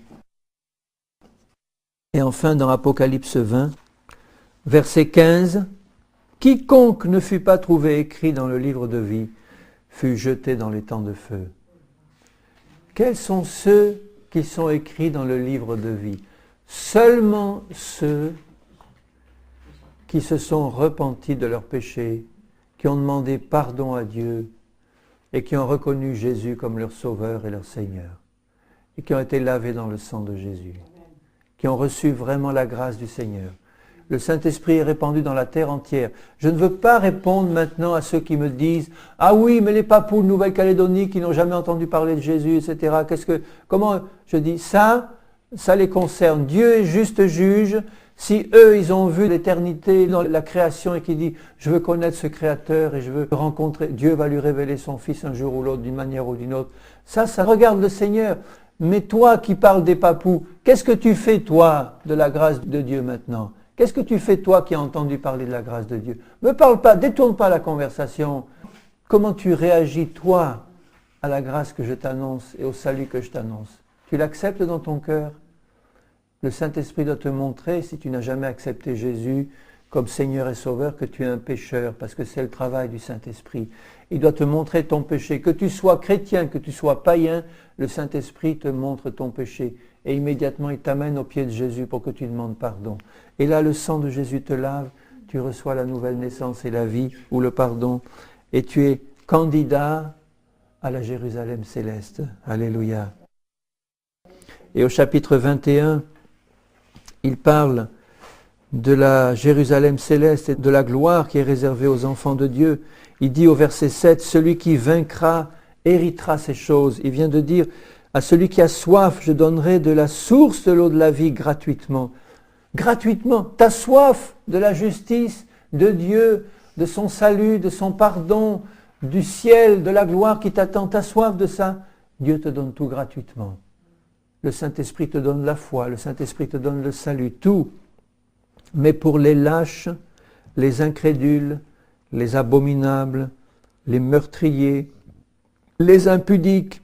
Et enfin, dans Apocalypse 20, verset 15, Quiconque ne fut pas trouvé écrit dans le livre de vie fut jeté dans les temps de feu. Quels sont ceux qui sont écrits dans le livre de vie? Seulement ceux qui se sont repentis de leurs péchés, qui ont demandé pardon à Dieu et qui ont reconnu Jésus comme leur Sauveur et leur Seigneur et qui ont été lavés dans le sang de Jésus, qui ont reçu vraiment la grâce du Seigneur. Le Saint-Esprit est répandu dans la terre entière. Je ne veux pas répondre maintenant à ceux qui me disent « Ah oui, mais les papous de Nouvelle-Calédonie qui n'ont jamais entendu parler de Jésus, etc. » Comment je dis ça les concerne. Dieu est juste juge. Si eux, ils ont vu l'éternité dans la création et qui dit « Je veux connaître ce Créateur et je veux rencontrer, Dieu va lui révéler son Fils un jour ou l'autre, d'une manière ou d'une autre. » Ça regarde le Seigneur. Mais toi qui parles des papous, qu'est-ce que tu fais toi de la grâce de Dieu maintenant? Qu'est-ce que tu fais toi qui as entendu parler de la grâce de Dieu? Ne parle pas, détourne pas la conversation. Comment tu réagis toi à la grâce que je t'annonce et au salut que je t'annonce? Tu l'acceptes dans ton cœur? Le Saint-Esprit doit te montrer, si tu n'as jamais accepté Jésus comme Seigneur et Sauveur, que tu es un pécheur, parce que c'est le travail du Saint-Esprit. Il doit te montrer ton péché. Que tu sois chrétien, que tu sois païen, le Saint-Esprit te montre ton péché. Et immédiatement, il t'amène aux pieds de Jésus pour que tu demandes pardon. Et là, le sang de Jésus te lave, tu reçois la nouvelle naissance et la vie, ou le pardon, et tu es candidat à la Jérusalem céleste. Alléluia. Et au chapitre 21, il parle de la Jérusalem céleste et de la gloire qui est réservée aux enfants de Dieu. Il dit au verset 7, « Celui qui vaincra héritera ces choses. » Il vient de dire, « À celui qui a soif, je donnerai de la source de l'eau de la vie gratuitement. » Gratuitement. Tu as soif de la justice de Dieu, de son salut, de son pardon, du ciel, de la gloire qui t'attend. Tu as soif de ça. Dieu te donne tout gratuitement. Le Saint-Esprit te donne la foi, le Saint-Esprit te donne le salut, tout. Mais pour les lâches, les incrédules, les abominables, les meurtriers, les impudiques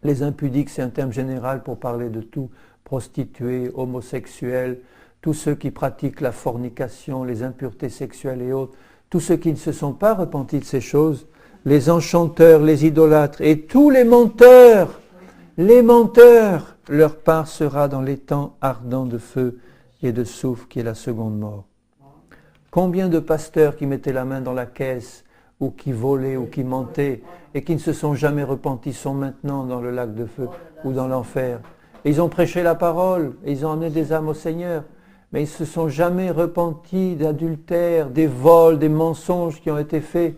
c'est un terme général pour parler de tout, prostituées, homosexuels, tous ceux qui pratiquent la fornication, les impuretés sexuelles et autres, tous ceux qui ne se sont pas repentis de ces choses, les enchanteurs, les idolâtres et tous les menteurs, leur part sera dans les temps ardents de feu et de soufre qui est la seconde mort. Combien de pasteurs qui mettaient la main dans la caisse ou qui volaient ou qui mentaient et qui ne se sont jamais repentis sont maintenant dans le lac de feu ou dans l'enfer. Et ils ont prêché la parole, et ils ont amené des âmes au Seigneur, mais ils ne se sont jamais repentis d'adultère, des vols, des mensonges qui ont été faits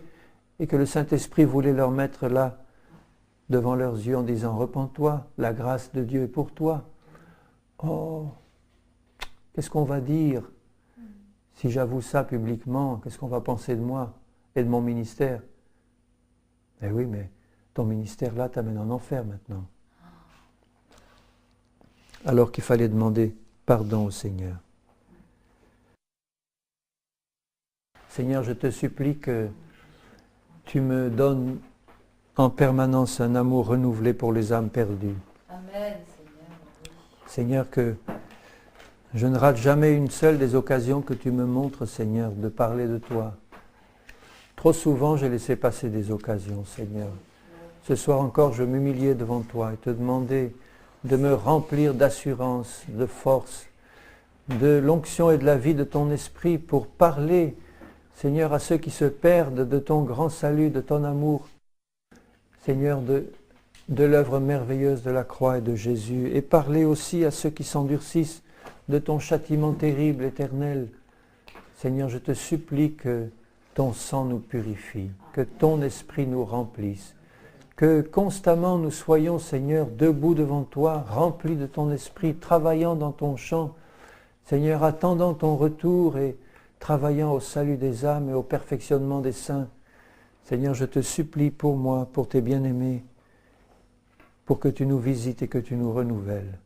et que le Saint-Esprit voulait leur mettre là devant leurs yeux en disant « Repens-toi, la grâce de Dieu est pour toi. » Oh, qu'est-ce qu'on va dire si j'avoue ça publiquement? Qu'est-ce qu'on va penser de moi et de mon ministère? Eh oui, mais ton ministère là t'amène en enfer maintenant. Alors qu'il fallait demander pardon au Seigneur. Seigneur, je te supplie que tu me donnes en permanence un amour renouvelé pour les âmes perdues. Amen, Seigneur, que je ne rate jamais une seule des occasions que tu me montres, Seigneur, de parler de toi. Trop souvent, j'ai laissé passer des occasions, Seigneur. Ce soir encore, je m'humiliais devant toi et te demandais de me remplir d'assurance, de force, de l'onction et de la vie de ton esprit pour parler, Seigneur, à ceux qui se perdent de ton grand salut, de ton amour. Seigneur, de l'œuvre merveilleuse de la croix et de Jésus, et parler aussi à ceux qui s'endurcissent de ton châtiment terrible, éternel. Seigneur, je te supplie que ton sang nous purifie, que ton esprit nous remplisse, que constamment nous soyons, Seigneur, debout devant toi, remplis de ton esprit, travaillant dans ton champ, Seigneur, attendant ton retour et travaillant au salut des âmes et au perfectionnement des saints. Seigneur, je te supplie pour moi, pour tes bien-aimés, pour que tu nous visites et que tu nous renouvelles.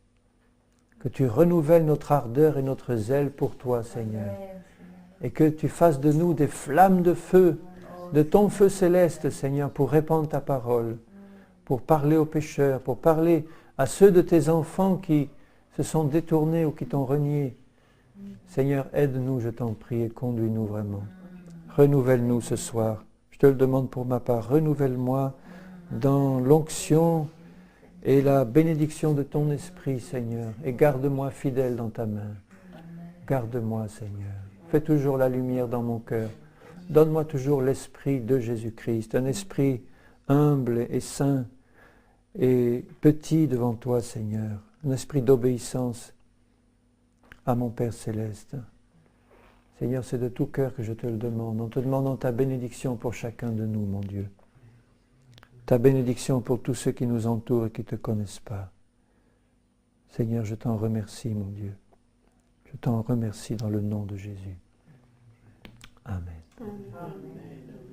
Que tu renouvelles notre ardeur et notre zèle pour toi, Seigneur. Et que tu fasses de nous des flammes de feu, de ton feu céleste, Seigneur, pour répandre ta parole, pour parler aux pécheurs, pour parler à ceux de tes enfants qui se sont détournés ou qui t'ont renié. Seigneur, aide-nous, je t'en prie, et conduis-nous vraiment. Renouvelle-nous ce soir. Je te le demande pour ma part. Renouvelle-moi dans l'onction et la bénédiction de ton esprit, Seigneur. Et garde-moi fidèle dans ta main. Garde-moi, Seigneur. Fais toujours la lumière dans mon cœur. Donne-moi toujours l'esprit de Jésus-Christ, un esprit humble et saint et petit devant toi, Seigneur. Un esprit d'obéissance à mon Père céleste. Seigneur, c'est de tout cœur que je te le demande, en te demandant ta bénédiction pour chacun de nous, mon Dieu. Ta bénédiction pour tous ceux qui nous entourent et qui ne te connaissent pas. Seigneur, je t'en remercie, mon Dieu. Je t'en remercie dans le nom de Jésus. Amen. Amen.